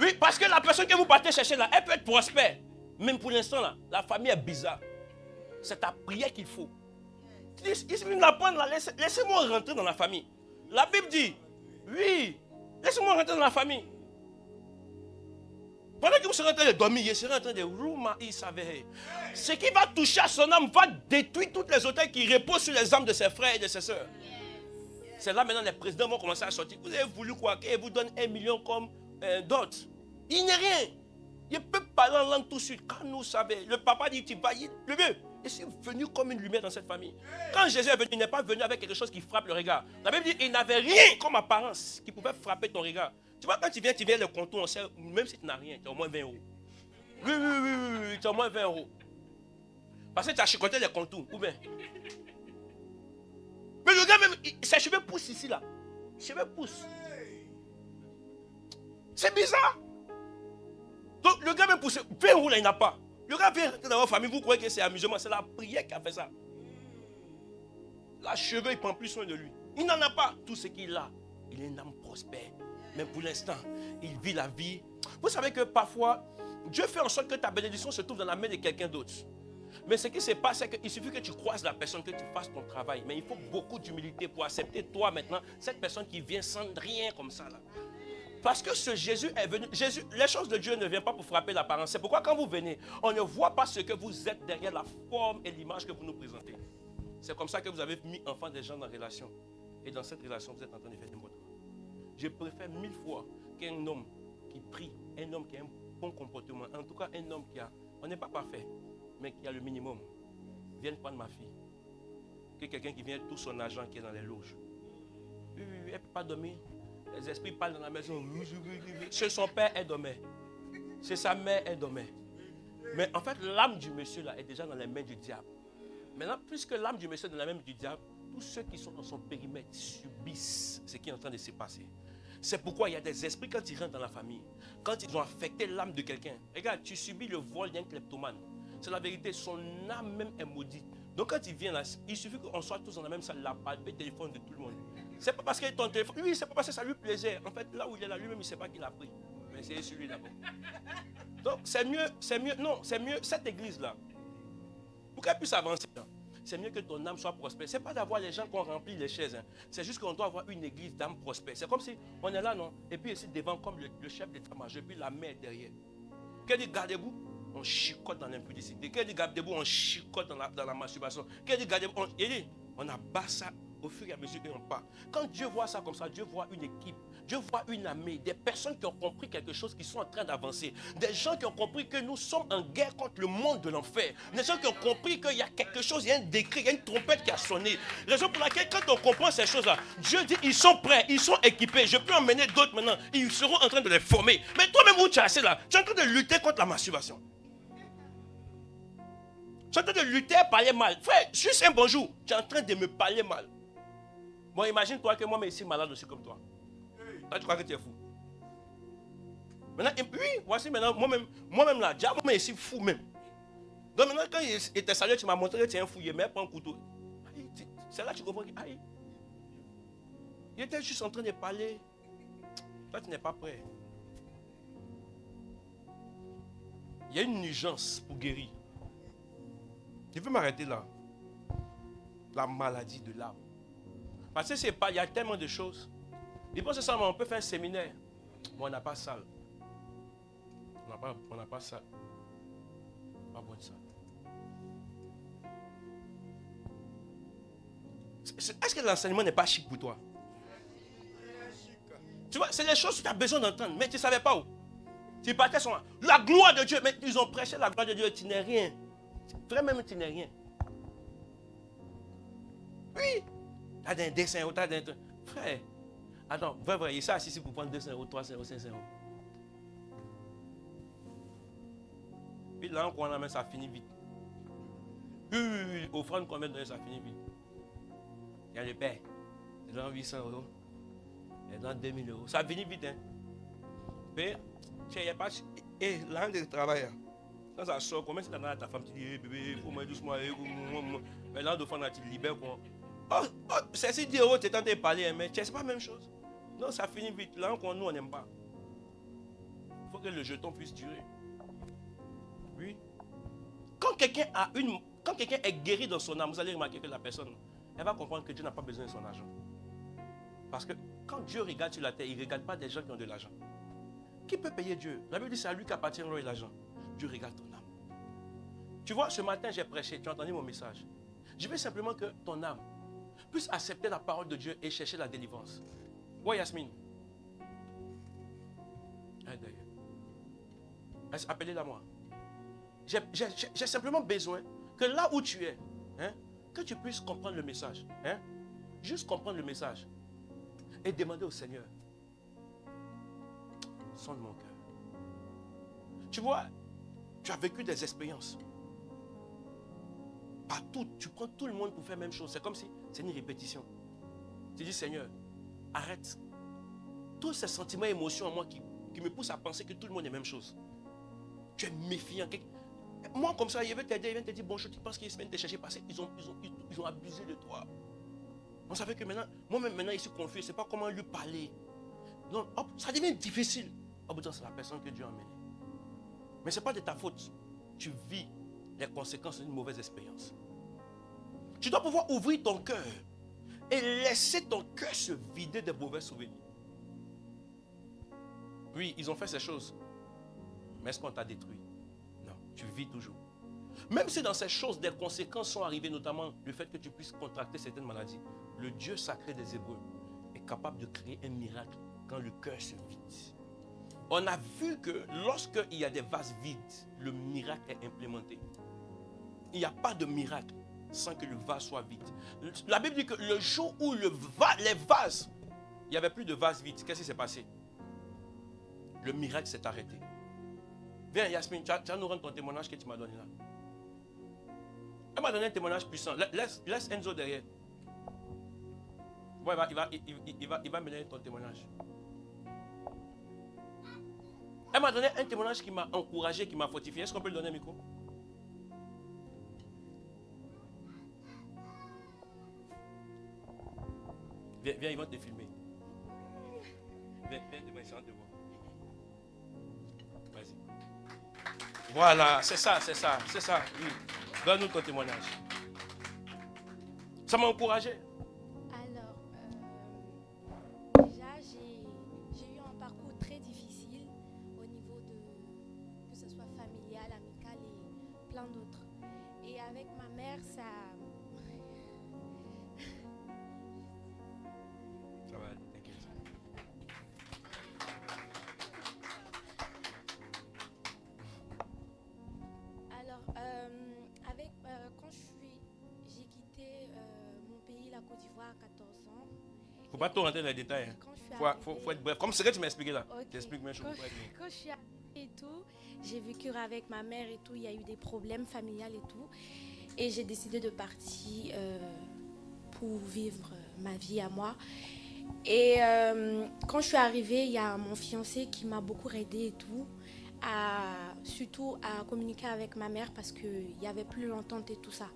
Oui, parce que la personne que vous partez chercher là, elle peut être prospère. Même pour l'instant là, la famille est bizarre. C'est ta prière qu'il faut. Laissez-moi rentrer dans la famille. La Bible dit, oui, laissez-moi rentrer dans la famille. Pendant que vous serez en train de dormir, il sera en train de rouma, il savait. Ce qui va toucher à son âme va détruire toutes les autels qui reposent sur les âmes de ses frères et de ses soeurs. C'est là maintenant les présidents vont commencer à sortir. Vous avez voulu quoi? Qu'ils vous donnent 1 million comme d'autres. Il n'est rien. Il peut parler en langue tout de suite. Quand nous savons, le papa dit, tu vas y le mieux. Et c'est venu comme une lumière dans cette famille. Quand Jésus est venu, il n'est pas venu avec quelque chose qui frappe le regard. La Bible dit, il n'avait rien comme apparence qui pouvait frapper ton regard. Tu vois, quand tu viens le contour, on sait, même si tu n'as rien, tu as au moins 20 euros. Oui, tu as au moins 20 euros. Parce que tu as chicoté les contours, ou bien. Mais le gars même, ses cheveux poussent ici, là. Ses cheveux poussent. C'est bizarre. Donc le gars même pousse, 20 euros là, il n'a pas. Le gars vient rentrer dans votre famille, vous croyez que c'est amusement, c'est la prière qui a fait ça. La cheveux, il prend plus soin de lui. Il n'en a pas. Tout ce qu'il a, il est une âme prospère. Mais pour l'instant, il vit la vie. Vous savez que parfois, Dieu fait en sorte que ta bénédiction se trouve dans la main de quelqu'un d'autre. Mais ce qui se passe, c'est qu'il suffit que tu croises la personne, que tu fasses ton travail. Mais il faut beaucoup d'humilité pour accepter toi maintenant, cette personne qui vient sans rien comme ça là. Parce que ce Jésus est venu. Les choses de Dieu ne viennent pas pour frapper l'apparence. C'est pourquoi quand vous venez, on ne voit pas ce que vous êtes derrière la forme et l'image que vous nous présentez. C'est comme ça que vous avez mis enfant des gens dans la relation. Et dans cette relation, vous êtes en train de faire du bon travail. Je préfère 1000 fois qu'un homme qui prie, un homme qui a un bon comportement, en tout cas un homme qui a On n'est pas parfait, mais il y a le minimum. Viens prendre ma fille. Que quelqu'un qui vient tout son argent qui est dans les loges. Oui, elle ne peut pas dormir. Les esprits parlent dans la maison. C'est son père, elle dormait. C'est sa mère, elle dormait. Mais en fait, l'âme du monsieur là est déjà dans les mains du diable. Maintenant, puisque l'âme du monsieur est dans les mains du diable, tous ceux qui sont dans son périmètre subissent ce qui est en train de se passer. C'est pourquoi il y a des esprits quand ils rentrent dans la famille, quand ils ont affecté l'âme de quelqu'un. Regarde, tu subis le vol d'un kleptomane. C'est la vérité, son âme même est maudite. Donc quand il vient là, il suffit qu'on soit tous dans la même salle, la palper le téléphone de tout le monde. C'est pas parce qu'il est ton téléphone, oui, c'est pas parce que ça lui plaisait. En fait, là où il est là, lui-même, il ne sait pas qu'il a pris. Mais c'est celui d'abord. Donc c'est mieux, cette église-là, pour qu'elle puisse avancer, c'est mieux que ton âme soit prospère. Ce n'est pas d'avoir les gens qui ont rempli les chaises. C'est juste qu'on doit avoir une église d'âme prospère. C'est comme si on est là, non? Et puis ici devant, comme le chef d'état-major, et puis la mère derrière. Qu'elle dit gardez-vous, on chicote dans l'impudicité. Qu'elle dit gardez-vous, on chicote dans la masturbation. Qu'elle dit gardez-vous, on abat ça au fur et à mesure qu'on part. Quand Dieu voit ça comme ça, Dieu voit une équipe, Dieu voit une armée, des personnes qui ont compris quelque chose, qui sont en train d'avancer. Des gens qui ont compris que nous sommes en guerre contre le monde de l'enfer. Des gens qui ont compris qu'il y a quelque chose, il y a un décret, il y a une trompette qui a sonné. Raison pour laquelle, quand on comprend ces choses-là, Dieu dit, ils sont prêts, ils sont équipés. Je peux emmener d'autres maintenant. Ils seront en train de les former. Mais toi-même où tu es assis là, tu es en train de lutter contre la masturbation. Tu es en train de lutter à parler mal. Frère, juste un bonjour, tu es en train de me parler mal. Bon, imagine-toi que moi-même ici malade aussi comme toi. Là, tu crois que tu es fou. Maintenant, oui, voici maintenant, moi-même là, diable, moi-même ici fou même. Donc maintenant, quand il était salué, tu m'as montré que tu es un fou, il met pas un couteau. C'est là que tu comprends qu'il il était juste en train de parler. Toi, tu n'es pas prêt. Il y a une urgence pour guérir. Je veux m'arrêter là. La maladie de l'âme. Parce que c'est pas, il y a tellement de choses. Il pense que ça, on peut faire un séminaire. Mais on n'a pas salle. On n'a pas salle. Pas bonne salle. Est-ce que l'enseignement n'est pas chic pour toi? Tu vois, c'est les choses que tu as besoin d'entendre. Mais tu ne savais pas où. Tu partais sur la gloire de Dieu. Mais ils ont prêché la gloire de Dieu. Tu n'es rien. Vraiment, tu n'es rien. Oui. Tu as des dessins, tu as des... Frère, attends, vrai, il s'est assis ici pour prendre 200 euros, 300 euros, 500 euros. Puis là, quand on amène, ça finit vite. Oui, offrande qu'on met donner, ça finit vite. Il y a le père, il donne 800 euros, il donne 2000 euros. Ça finit vite, hein. Mais, il n'y a pas... Et là, de travail, quand ça sort, comment tu t'en as à ta femme, tu dis, hey, bébé, il faut moi doucement, mais là, de fois, tu te libères, quoi. Oh, c'est si 10 euros, tu es en train de parler, mais c'est pas la même chose. Non, ça finit vite. Là, nous, on n'aime pas. Il faut que le jeton puisse durer. Oui. Quand quelqu'un est guéri dans son âme, vous allez remarquer que la personne, elle va comprendre que Dieu n'a pas besoin de son argent. Parce que quand Dieu regarde sur la terre, il ne regarde pas des gens qui ont de l'argent. Qui peut payer Dieu? La Bible dit c'est à lui qu'appartient l'or et l'argent. Dieu regarde ton âme. Tu vois, ce matin, j'ai prêché, tu as entendu mon message. Je veux simplement que ton âme puisse accepter la parole de Dieu et chercher la délivrance. Ouais, Yasmine. Appelez-la moi. J'ai simplement besoin que là où tu es, hein, que tu puisses comprendre le message. Hein, juste comprendre le message. Et demander au Seigneur. Sonde mon cœur. Tu vois, tu as vécu des expériences. Partout, tu prends tout le monde pour faire la même chose. C'est comme si c'est une répétition. Tu dis, Seigneur, arrête. Tous ces sentiments et émotions en moi qui me poussent à penser que tout le monde est la même chose. Tu es méfiant. Moi, comme ça, il veut t'aider, il vient te dire bonjour, tu penses qu'ils viennent te chercher parce qu'ils ont abusé de toi. On savait que maintenant, moi-même, maintenant, il se confie, je ne sais pas comment lui parler. Donc, hop, ça devient difficile. Oh, putain, c'est la personne que Dieu a emmenée. Mais ce n'est pas de ta faute. Tu vis les conséquences d'une mauvaise expérience. Tu dois pouvoir ouvrir ton cœur et laisser ton cœur se vider de mauvais souvenirs. Oui, ils ont fait ces choses. Mais est-ce qu'on t'a détruit? Non, tu vis toujours. Même si dans ces choses, des conséquences sont arrivées, notamment le fait que tu puisses contracter certaines maladies, le Dieu sacré des Hébreux est capable de créer un miracle quand le cœur se vide. On a vu que lorsqu'il y a des vases vides, le miracle est implémenté. Il n'y a pas de miracle sans que le vase soit vide. La Bible dit que le jour où les vases, il n'y avait plus de vases vides, qu'est-ce qui s'est passé? Le miracle s'est arrêté. Viens Yasmine, tu vas nous rendre ton témoignage que tu m'as donné là. Elle m'a donné un témoignage puissant. Laisse Enzo derrière. Ouais, il va me donner ton témoignage. Elle m'a donné un témoignage qui m'a encouragé, qui m'a fortifié. Est-ce qu'on peut lui donner un micro? Viens, ils vont te filmer. Viens devant, ils vont te voir. Vas-y. Voilà, c'est ça. Oui. Donne-nous ton témoignage. Ça m'a encouragé. Alors, déjà, j'ai eu un parcours très difficile au niveau de, que ce soit familial, amical et plein d'autres. Et avec ma mère, ça... Ça va, t'inquiète. Alors, quand j'ai quitté mon pays, la Côte d'Ivoire, à 14 ans. Faut pas trop rentrer dans les détails. Hein. Quand je suis Faut être bref. Comme ce que tu m'as expliqué là. Ok. T'expliques même chose. Quand je suis arrivée et tout, j'ai vécu avec ma mère et tout, il y a eu des problèmes familiales et tout. Et j'ai décidé de partir pour vivre ma vie à moi. Et quand je suis arrivée, il y a mon fiancé qui m'a beaucoup aidée et tout, surtout à communiquer avec ma mère parce qu'il n'y avait plus l'entente et tout ça.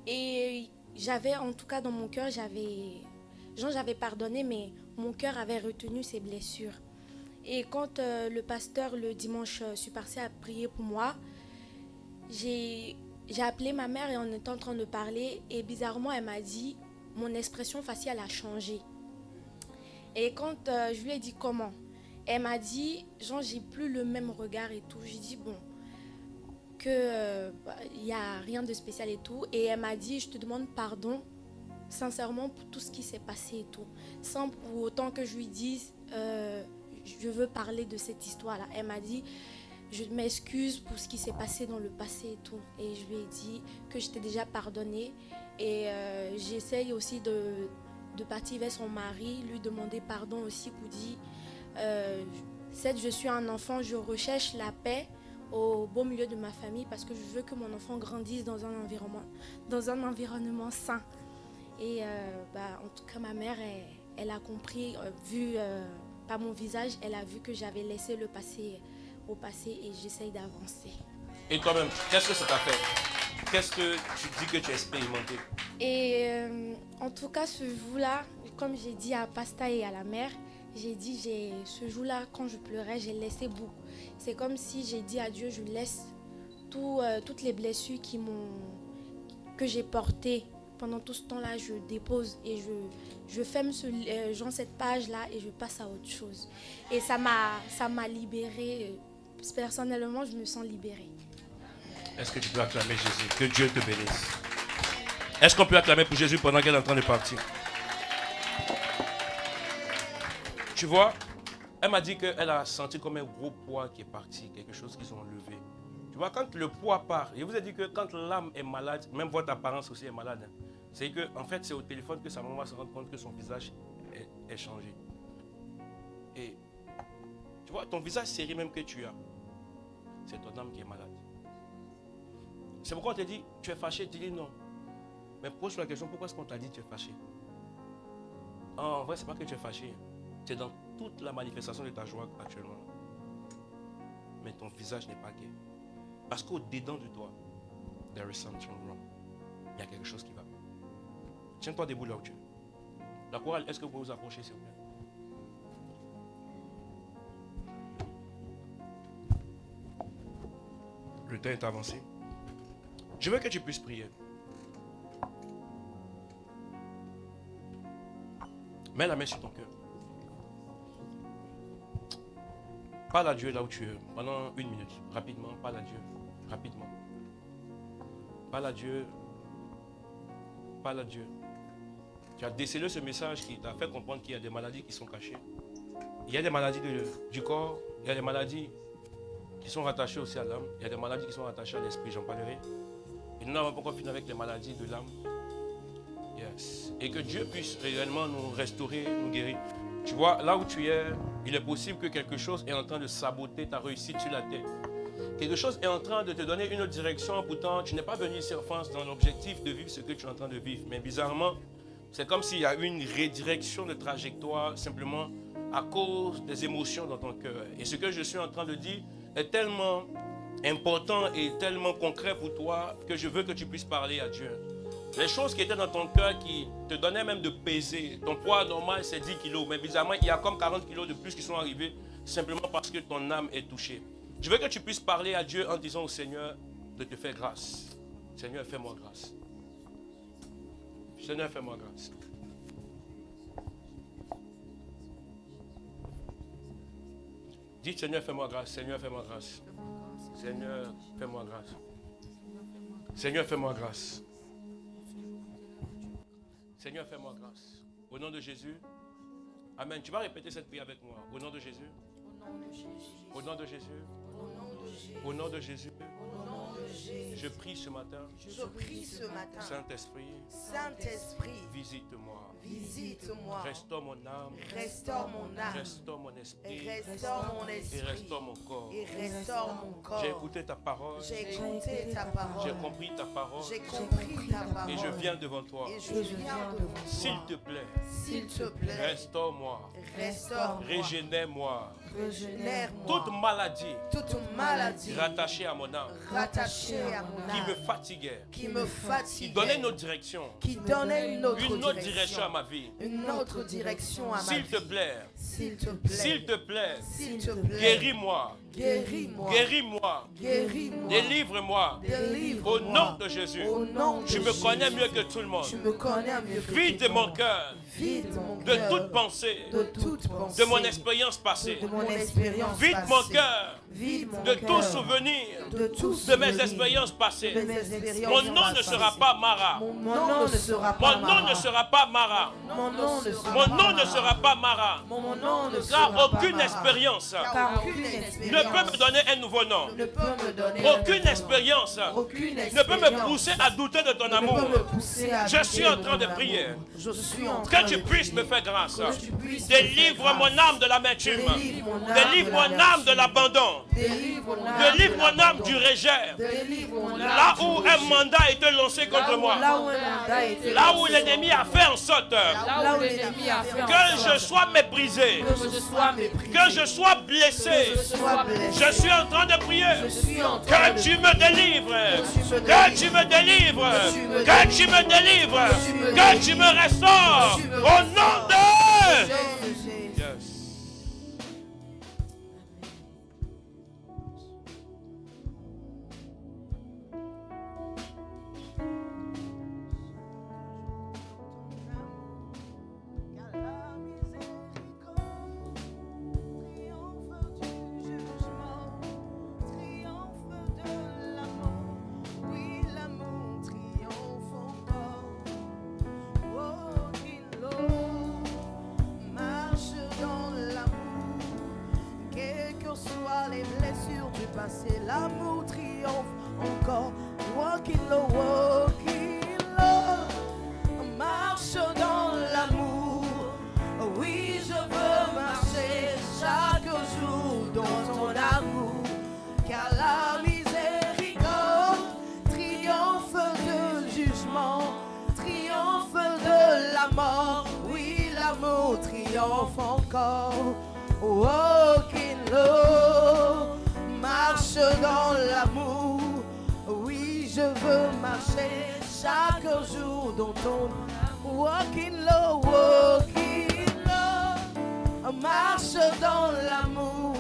Et j'avais, en tout cas dans mon cœur, j'avais pardonné, mais mon cœur avait retenu ses blessures. Et quand le pasteur, le dimanche, suis passée à prier pour moi, j'ai appelé ma mère et on était en train de parler. Et bizarrement, elle m'a dit, mon expression faciale a changé. Et quand je lui ai dit comment, elle m'a dit, genre, j'ai plus le même regard et tout. J'ai dit, bon, qu'il n'y a rien de spécial et tout. Et elle m'a dit, je te demande pardon, sincèrement, pour tout ce qui s'est passé et tout. Sans pour autant que je lui dise, je veux parler de cette histoire-là. Elle m'a dit, je m'excuse pour ce qui s'est passé dans le passé et tout. Et je lui ai dit que je t'ai déjà pardonné. Et j'essaye aussi de partir vers son mari, lui demander pardon aussi pour dire, certes, je suis un enfant, je recherche la paix au beau milieu de ma famille parce que je veux que mon enfant grandisse dans un environnement sain. Et en tout cas, ma mère, elle a compris, vu par mon visage, elle a vu que j'avais laissé le passé au passé et j'essaye d'avancer. Et toi-même, qu'est-ce que ça t'a fait? Qu'est-ce que tu dis que tu as expérimenté? Et en tout cas, ce jour-là, comme j'ai dit à Pasta et à la mère, j'ai dit, ce jour-là, quand je pleurais, j'ai laissé beaucoup. C'est comme si j'ai dit à Dieu, je laisse toutes les blessures que j'ai portées. Pendant tout ce temps-là, je dépose et je ferme cette page-là et je passe à autre chose. Et ça m'a libérée. Personnellement, je me sens libérée. Est-ce que tu peux acclamer Jésus? Que Dieu te bénisse. Est-ce qu'on peut acclamer pour Jésus pendant qu'elle est en train de partir? Tu vois, elle m'a dit qu'elle a senti comme un gros poids qui est parti, quelque chose qu'ils ont enlevé. Tu vois, quand le poids part, je vous ai dit que quand l'âme est malade, même votre apparence aussi est malade, hein, c'est que en fait c'est au téléphone que sa maman va se rendre compte que son visage est changé. Et tu vois, ton visage serré même que tu as, c'est ton âme qui est malade. C'est pourquoi on te dit, tu es fâché, tu dis non. Mais pose-toi la question, pourquoi est-ce qu'on t'a dit tu es fâché? En vrai, c'est pas que tu es fâché. C'est dans toute la manifestation de ta joie actuellement. Mais ton visage n'est pas gai. Parce qu'au-dedans de toi, there is something wrong. Il y a quelque chose qui va. Tiens-toi debout là où tu es. La chorale, est-ce que vous pouvez vous approcher, s'il vous plaît? Le temps est avancé. Je veux que tu puisses prier. Mets la main sur ton cœur. Parle à Dieu là où tu es, pendant 1 minute. Rapidement, parle à Dieu. Rapidement. Parle à Dieu. Parle à Dieu. Tu as décelé ce message qui t'a fait comprendre qu'il y a des maladies qui sont cachées. Il y a des maladies du corps, il y a des maladies qui sont rattachées aussi à l'âme, il y a des maladies qui sont rattachées à l'esprit, j'en parlerai. Et nous n'avons pas encore fini avec les maladies de l'âme. Yes. Et que Dieu puisse réellement nous restaurer, nous guérir. Tu vois, là où tu es, il est possible que quelque chose est en train de saboter ta réussite sur la terre. Quelque chose est en train de te donner une autre direction, pourtant tu n'es pas venu ici en France dans l'objectif de vivre ce que tu es en train de vivre. Mais bizarrement, c'est comme s'il y a eu une redirection de trajectoire simplement à cause des émotions dans ton cœur. Et ce que je suis en train de dire est tellement important et tellement concret pour toi que je veux que tu puisses parler à Dieu. Les choses qui étaient dans ton cœur qui te donnaient même de peser, ton poids normal c'est 10 kilos, mais bizarrement il y a comme 40 kilos de plus qui sont arrivés simplement parce que ton âme est touchée. Je veux que tu puisses parler à Dieu en disant au Seigneur de te faire grâce. Seigneur, fais-moi grâce. Seigneur, fais-moi grâce. Dites Seigneur, fais-moi grâce. Seigneur, fais-moi grâce. Seigneur, fais-moi grâce. Seigneur, fais-moi grâce. Seigneur, fais-moi grâce. Au nom de Jésus. Amen. Tu vas répéter cette prière avec moi. Au nom de Jésus. Au nom de Jésus. Au nom de Jésus. Je prie ce matin. Saint-Esprit. Visite-moi. Visite-moi. Restaure mon âme. Restaure mon âme. Restaure mon esprit. Restaure mon esprit. Et restaure mon corps. Et restaure mon corps. J'ai écouté ta parole. J'ai écouté ta parole. J'ai compris ta parole. J'ai compris ta parole. Et je viens devant toi. Et je viens devant toi. S'il te plaît. S'il te plaît. Restaure-moi. Restaure-moi. Régénère-moi. Régénère-moi. Toute maladie. Toute maladie. Rattachée à mon âme. Rattachée à mon âme. Qui me fatiguait. Qui me fatiguait. Qui donnait une autre direction. Qui donnait une autre direction à ma vie. Une autre direction à ma vie. S'il te plaît. S'il te plaît. S'il te plaît. S'il te plaît. Guéris-moi. Guéris-moi. Guéris-moi. Guéris-moi. Délivre-moi. Délivre-moi. Au nom de Jésus. Au nom de Tu me connais mieux que tout le monde. Tu me connais mieux que Vide tout le mon monde. cœur. Vide mon De cœur. toute pensée. De toute pensée. De mon expérience passée. De mon expérience Vide passée. mon cœur. Vide mon De cœur. tout souvenir. De tout De mes souvenir. expériences passées. De mes expériences Mon nom ne passées. sera pas Mara. Mon nom ne sera pas Mon nom Mara. ne sera pas Mara. Mon nom ne sera Mon pas nom ne Mara. sera pas Mara. Mon nom ne sera Car pas aucune Mara. expérience Car aucune ne expérience peut me donner un nouveau nom. ne peut me donner Aucune expérience aucune ne peut me pousser à douter de ton ne peut amour. me pousser à Je suis en douter train de ton prier. amour. Je suis en train Que tu de puisses prier. me faire grâce. Que tu puisses me Délivre faire mon grâce. âme de l'amertume. Délivre mon âme Délivre de mon âme de l'amertume. l'abandon. Délivre mon âme Délivre de mon âme l'abandon. du rejet. Délivre mon âme Là du où rejet. un mandat a été lancé contre moi. Là où un mandat a été Là où lancé l'ennemi a fait en sorte là où l'ennemi a fait en que sorte je sois méprisé, que je sois méprisé, que je sois blessé. que je sois blessé. Je suis en train de prier. Je suis en train Que de tu me délivres. Que tu me Que tu me délivres. Que Que tu tu me me délivres. Que tu me Que tu me restaures. Que tu me Au nom de... Jésus. Yes. L'amour triomphe encore. Walking low, walking low. Marche dans l'amour. Oui, je veux marcher chaque jour dans ton amour. Car la miséricorde triomphe de jugement, triomphe de la mort. Oui, l'amour triomphe encore. Walking low. Marche dans l'amour, oui je veux marcher chaque jour dans ton walking low, marche dans l'amour,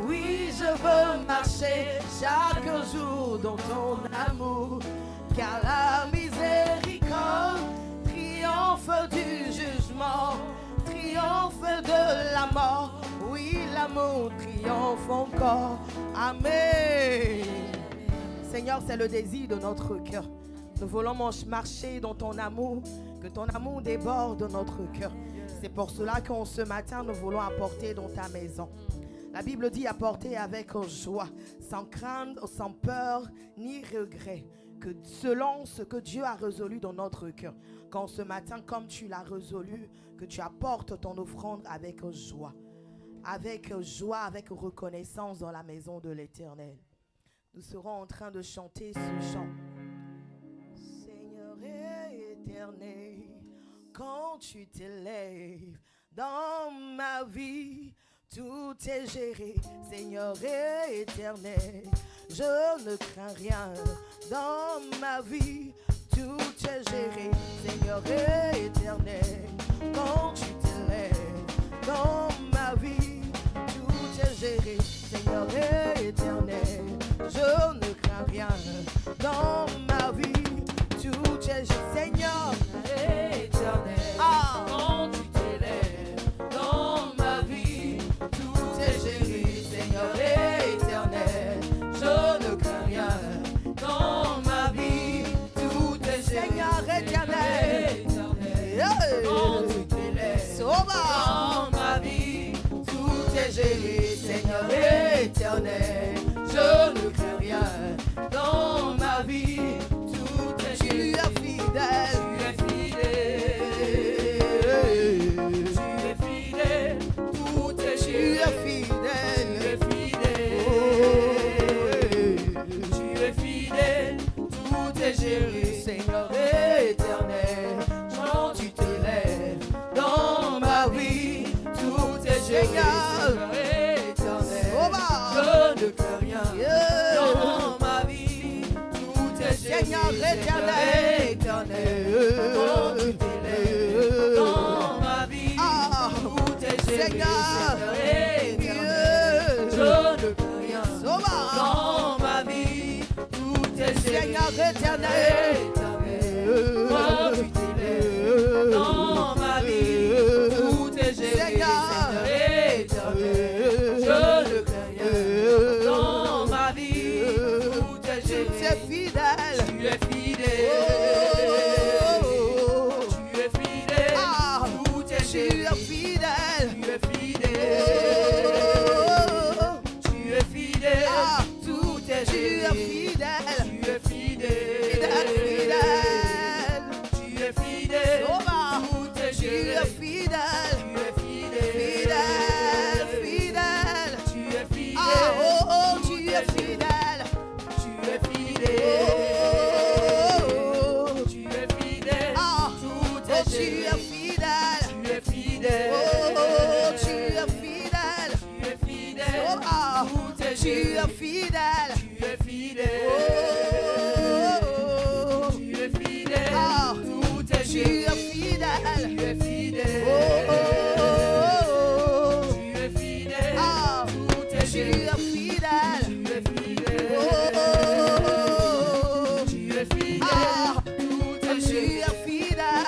oui je veux marcher chaque jour dans ton amour, car la miséricorde triomphe du jugement, triomphe de la mort. Oui, l'amour triomphe encore. Amen. Seigneur, c'est le désir de notre cœur. Nous voulons marcher dans ton amour. Que ton amour déborde notre cœur. C'est pour cela qu'en ce matin, nous voulons apporter dans ta maison. La Bible dit apporter avec joie, sans crainte, sans peur, ni regret. Que selon ce que Dieu a résolu dans notre cœur, qu'en ce matin, comme tu l'as résolu, que tu apportes ton offrande avec joie, avec reconnaissance dans la maison de l'Éternel. Nous serons en train de chanter ce chant. Seigneur éternel, quand tu t'élèves dans ma vie, tout est géré. Seigneur éternel, je ne crains rien dans ma vie, tout est géré. Seigneur éternel, quand tu t'élèves dans ma vie, tout est géré. Seigneur éternel, je ne crains rien dans ma vie, tout est géré. Seigneur éternel, quand tu t'élèves dans ma vie, tout est géré. Seigneur éternel, je ne crains rien dans ma vie, tout est géré. Seigneur éternel, quand tu t'élèves dans ma vie, tout est géré. Seigneur éternel, je ne crains rien dans ma vie, tout est géré. Tu es fidèle, tu es fidèle, tout est géré. Tu es fidèle, tout est géré. Seigneur éternel, quand tu t'élèves dans ma vie, tout est géré. Seigneur éternel, je ne crains rien dans ma vie, tout est géré. Seigneur éternel, quand tu t'élèves dans ma vie, tout est géré. Seigneur éternel, je ne crains rien dans ma vie, tout est géré. Seigneur éternel, quand tu t'élèves dans ma vie, tout est géré. Seigneur éternel, je ne crains rien dans ma vie, tout est géré. Tu es fidèle, tu es fidèle, tu es fidèle, tout est géré. Tu es fidèle, tu es fidèle, tu es fidèle, tout est géré. Tu es fidèle, tu es fidèle, tu es fidèle, tout est géré. Tu es fidèle, fidèle, tu es fidèle, tu es fidèle, tu es fidèle, tu es fidèle, tout est géré. Tu es fidèle, tu es fidèle, tu es fidèle, tu es fidèle, tout est géré. Tu es fidèle, tu es fidèle, tu es fidèle, tout est géré. Tu es fidèle, tu es fidèle, tu es fidèle, tout est géré. Tu es fidèle, tu es fidèle, tu es fidèle, tout est géré. Tu es fidèle, tu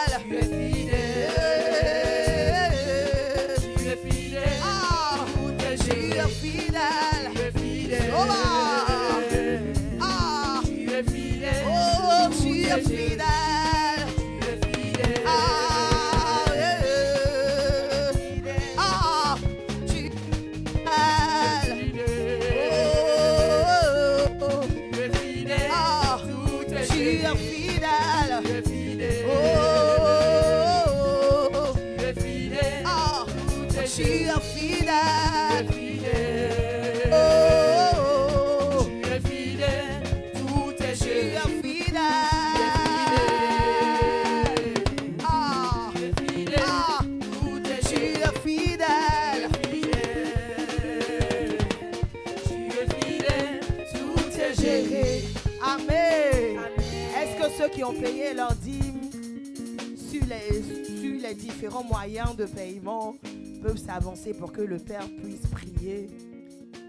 es fidèle, tu es fidèle, tout est géré. Tu es fidèle, tu es fidèle, tu es fidèle, tu es fidèle. Tu es fidèle, tu es fidèle, tout est géré. Tu es fidèle, tu es fidèle, tout est géré. Tu es fidèle, tu es fidèle, tout est géré. Amen. Est-ce que ceux qui ont payé leur dîme sur les différents moyens de paiement peuvent s'avancer pour que le Père puisse prier?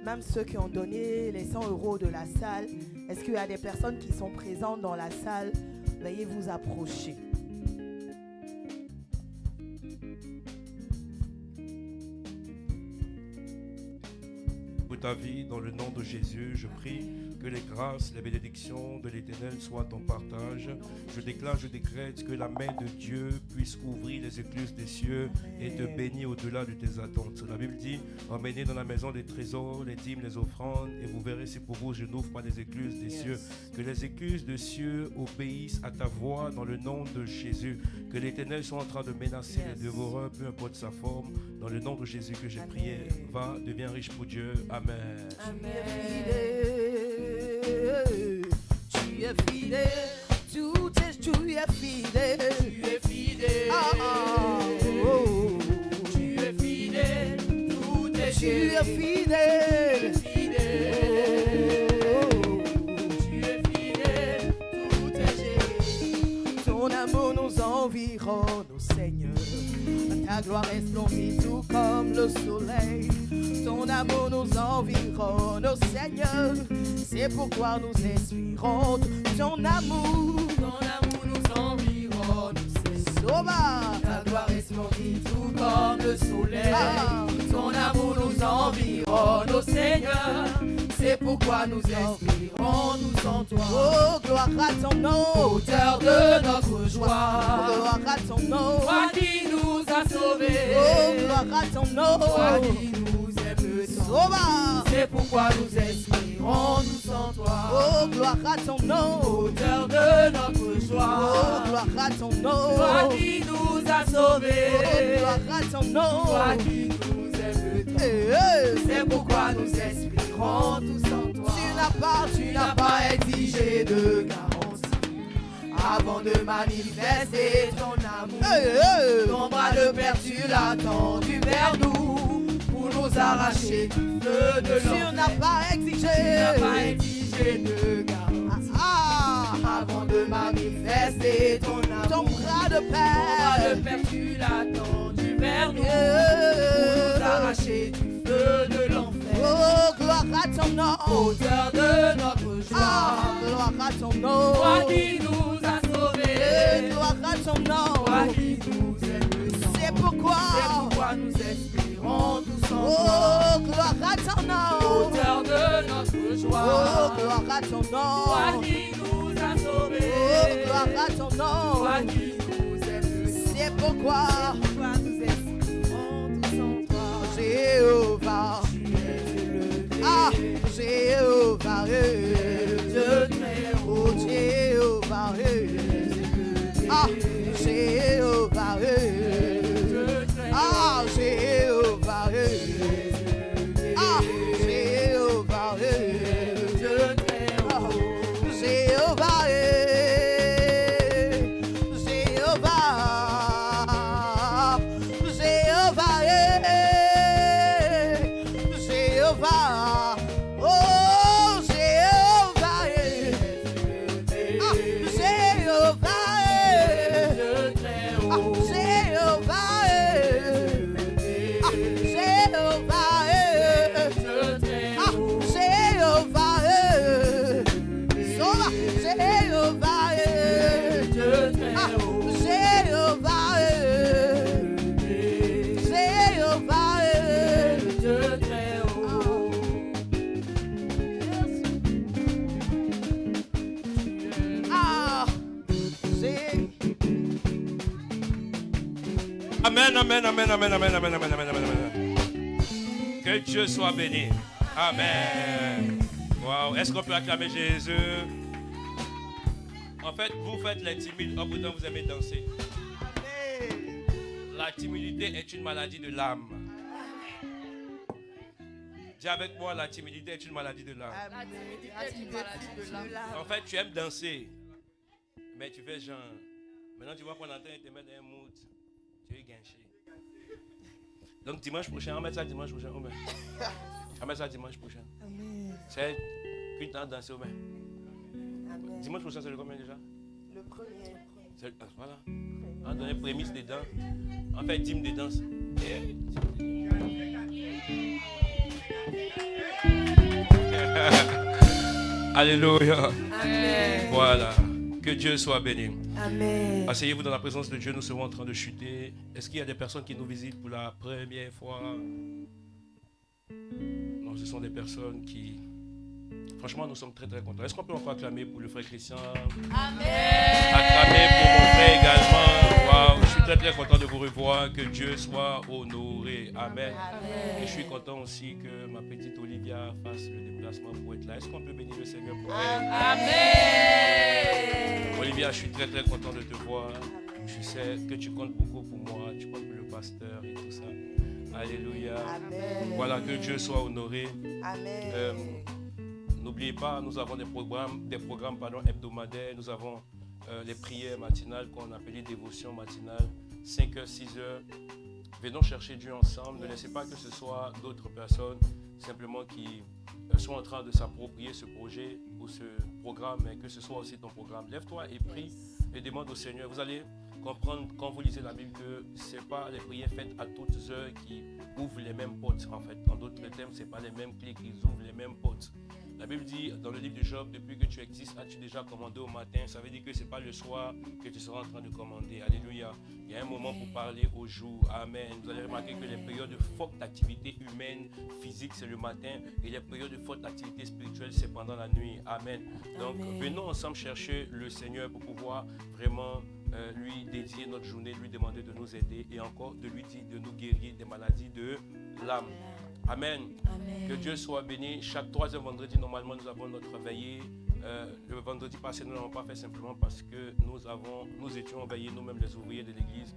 Même ceux qui ont donné les 100 € de la salle, est-ce qu'il y a des personnes qui sont présentes dans la salle? Veuillez vous approcher. Vous ta vie dans le nom de Jésus. Je prie que les grâces, les bénédictions de l'Éternel soient ton partage. Je déclare, je décrète que la main de Dieu puisse ouvrir les écluses des cieux et te bénir au-delà de tes attentes. La Bible dit, emmenez dans la maison des trésors, les dîmes, les offrandes, et vous verrez si pour vous je n'ouvre pas les écluses des cieux. Que les écluses des cieux obéissent à ta voix dans le nom de Jésus. Que l'Éternel soit en train de menacer les dévoreurs, peu importe sa forme. Dans le nom de Jésus que j'ai prié, va, deviens riche pour Dieu. Amen. Tu es fidèle, tout est, tu es fidèle. Tu es fidèle. Tu es fidèle, tout est Tu géré. es fidèle. Tu es fidèle, tout est géré. Ton amour nous environne, oh Seigneur. Ta gloire est splendide tout comme le soleil. Ton amour nous environne, oh Seigneur. C'est pourquoi nous espérons ton amour. Ton amour nous environne, c'est Sauva. ta gloire est splendide tout comme le soleil. Ah. Ton amour nous environne, ô Seigneur. C'est pourquoi nous espérons nous en toi. Oh, gloire à ton nom. Auteur de notre joie. Gloire à ton nom. Toi qui nous as sauvés. Oh, gloire à ton nom. Toi qui nous aimes tant. Sauva. C'est pourquoi nous espérons nous en toi. Oh, gloire à ton nom. Auteur de notre Oh, joie. gloire à ton nom. Toi qui nous as Oh, sauvés. gloire à ton nom. Toi qui nous aimes tant. C'est C'est pourquoi nous espérons tous en toi. tu n'as pas exigé de garantie avant de manifester ton amour. Ton bras de père, tu l'as tendu vers nous pour nous arracher du feu de Tu l'enfer. n'as pas exigé. Tu n'as pas exigé de garantie avant de manifester ton Ton amour. bras de Ton bras père. de père, tu l'as tendu vers nous pour nous arracher du feu de l'enfer. Oh, gloire à ton nom. Auteur de notre joie. Ah, gloire à ton nom. Toi qui nous as sauvés. Gloire à ton nom. Toi qui nous aimes tant. C'est pourquoi. C'est pourquoi nous espérons tous en toi. Oh, gloire à ton nom. Auteur de notre joie. Oh, gloire à ton nom. Toi qui nous as sauvés. Oh, gloire à ton nom. Toi qui nous aimes tant. C'est pourquoi. Pourquoi nous espérons tous en toi. Jéhovah. Ah, Jéhovah. Dieu très haut. Oh, Jéhovah. Ah, Jéhovah. Dieu très haut. Ah, Jéhovah. Ah, Jéhovah. Dieu très haut. Jéhovah. Jéhovah. Jéhovah. Jéhovah. Oh, Jéhovah. Ah, Jéhovah. Dieu très Ah, haut. Jéhovah. Ah, Jéhovah. Dieu très Ah, haut. Jéhovah. Sauva, Jéhovah. Dieu très Ah, haut. Jéhovah. Jéhovah. Dieu très haut. Ah, Amen, amen, amen, amen, amen, amen, amen, amen, amen. Que Dieu soit béni. Amen. Wow. Est-ce qu'on peut acclamer Jésus? En fait, vous faites les timides, oh pourtant vous aimez danser. La timidité est une maladie de l'âme. Dis avec moi, la timidité est une maladie de l'âme. En fait, tu aimes danser, mais tu fais genre. Maintenant, tu vois qu'on est en train de te mettre dans un mood. Tu es gâché. Donc, dimanche prochain, on met ça dimanche prochain. On met ça dimanche prochain. C'est qu'une temps de danser. Dimanche prochain, c'est le combien déjà? le premier. Voilà. On donne prémisse des dents. On fait dîme des danses. Alléluia. Amen. Voilà. Que Dieu soit béni. Amen. Asseyez-vous dans la présence de Dieu. Nous serons en train de chuter. Est-ce qu'il y a des personnes qui nous visitent pour la première fois? Non, ce sont des personnes qui... Franchement, nous sommes très très contents. Est-ce qu'on peut encore acclamer pour le frère Christian? Amen. Acclamer pour mon frère également. Waouh, je suis très très content de vous revoir. Que Dieu soit honoré. Amen. Et je suis content aussi que ma petite Olivia fasse le déplacement pour être là. Est-ce qu'on peut bénir le Seigneur pour elle? Amen. Olivia, je suis très très content de te voir. Je sais que tu comptes beaucoup pour moi. Tu comptes pour le pasteur et tout ça. Alléluia. Amen. Voilà, que Dieu soit honoré. Amen. N'oubliez pas, nous avons des programmes hebdomadaires. Nous avons les prières matinales qu'on appelle les dévotions matinales, 5h, 6h. Venons chercher Dieu ensemble. Ne laissez pas que ce soit d'autres personnes simplement qui sont en train de s'approprier ce projet ou ce programme, mais que ce soit aussi ton programme. Lève-toi et prie et demande au Seigneur. Vous allez comprendre quand vous lisez la Bible que ce n'est pas les prières faites à toutes heures qui ouvrent les mêmes portes. En fait, en d'autres termes, ce n'est pas les mêmes clés qui ouvrent les mêmes portes. La Bible dit dans le livre de Job, depuis que tu existes, as-tu déjà commandé au matin? Ça veut dire que ce n'est pas le soir que tu seras en train de commander. Alléluia. Il y a un moment pour parler au jour. Amen. Vous allez remarquer que les périodes de forte activité humaine, physique, c'est le matin. Et les périodes de forte activité spirituelle, c'est pendant la nuit. Amen. Donc, venons ensemble chercher le Seigneur pour pouvoir vraiment lui dédier notre journée, lui demander de nous aider et encore de lui dire de nous guérir des maladies de l'âme. Amen. Amen. Que Dieu soit béni. Chaque troisième vendredi, normalement, nous avons notre veillée. Le vendredi passé, nous ne l'avons pas fait simplement parce que nous étions veillés, nous-mêmes les ouvriers de l'église.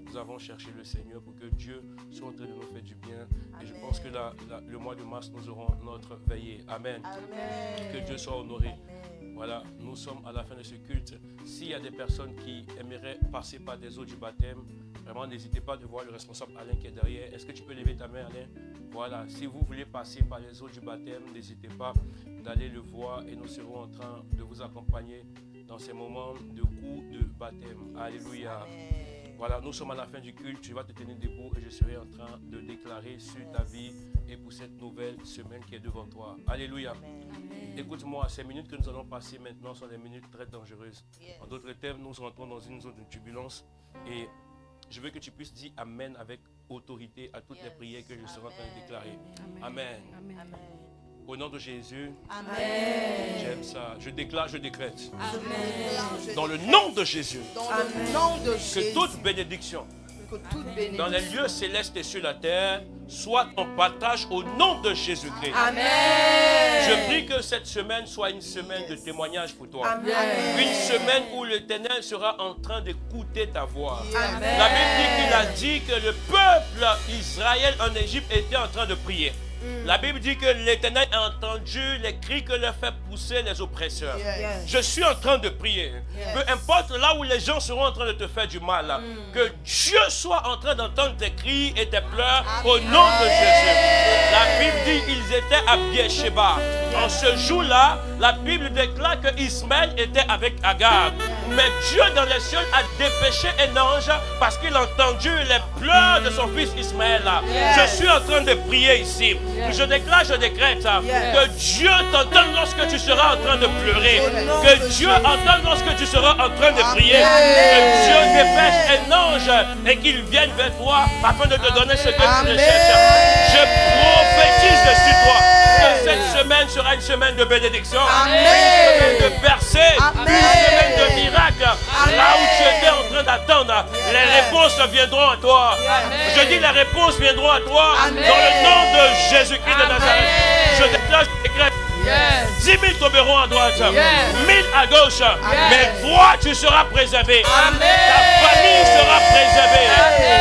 Nous avons cherché le Seigneur pour que Dieu soit en train de nous faire du bien. Et je pense que le mois de mars, nous aurons notre veillée. Amen. Amen. Que Dieu soit honoré. Amen. Voilà, nous sommes à la fin de ce culte. S'il y a des personnes qui aimeraient passer par des eaux du baptême, vraiment n'hésitez pas de voir le responsable Alain qui est derrière. Est-ce que tu peux lever ta main, Alain? Voilà, si vous voulez passer par les eaux du baptême, n'hésitez pas d'aller le voir et nous serons en train de vous accompagner dans ces moments de cours de baptême. Alléluia. Voilà, nous sommes à la fin du culte. Tu vas te tenir debout et je serai en train de déclarer sur ta vie et pour cette nouvelle semaine qui est devant toi. Alléluia. Écoute-moi, ces minutes que nous allons passer maintenant sont des minutes très dangereuses. En d'autres termes, nous rentrons dans une zone de turbulence et je veux que tu puisses dire Amen avec autorité à toutes les prières que je serai en train de déclarer. Amen. Au nom de Jésus, j'aime ça. Je déclare, je décrète. Dans le nom de Jésus, que toute bénédiction dans les lieux célestes et sur la terre soit ton partage au nom de Jésus-Christ. Je prie que cette semaine soit une semaine de témoignage pour toi. Une semaine où l'Éternel sera en train d'écouter ta voix. La Bible dit qu'il a dit que le peuple Israël en Égypte était en train de prier. La Bible dit que l'Éternel a entendu les cris que leur fait pousser les oppresseurs. Je suis en train de prier. Peu importe là où les gens seront en train de te faire du mal, que Dieu soit en train d'entendre tes cris et tes pleurs au nom de Jésus. La Bible dit qu'ils étaient à Beersheba. En ce jour-là, la Bible déclare que Ismaël était avec Agar. Mais Dieu dans les cieux a dépêché un ange parce qu'il a entendu les pleurs de son fils Ismaël. Je suis en train de prier ici. Je déclare, je décrète que Dieu t'entende lorsque tu seras en train de pleurer. Que Dieu entende lorsque tu seras en train de prier. Que Dieu dépêche un ange et qu'il vienne vers toi afin de te donner ce que tu recherches. Je prophétise dessus toi que cette semaine sera une semaine de bénédiction, une semaine de percée, une semaine de miracle. Là où tu étais en train d'attendre, les réponses viendront à toi. Je dis les réponses viendront à toi dans le nom de Jésus-Christ de Nazareth. Je déclare, je décrète. 10 000 tomberont à droite, 1000 à gauche, mais toi tu seras préservé. Ta famille sera préservée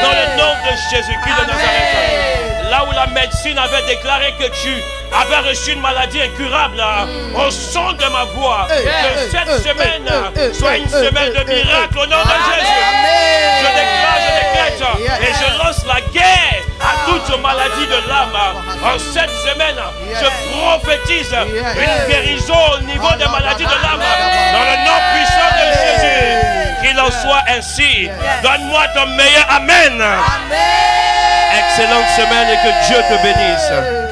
dans le nom de Jésus-Christ de Nazareth. Là où la médecine avait déclaré que tu avais reçu une maladie incurable, au son de ma voix, que cette semaine soit une semaine de miracle au nom de Jésus. Je déclare, je décrète et je lance la guerre à toute maladie de l'âme. En cette semaine, je prophétise une guérison au niveau des maladies de l'âme dans le nom puissant de Jésus. Qu'il en soit ainsi. Donne-moi ton meilleur Amen. Excellente semaine et que Dieu te bénisse.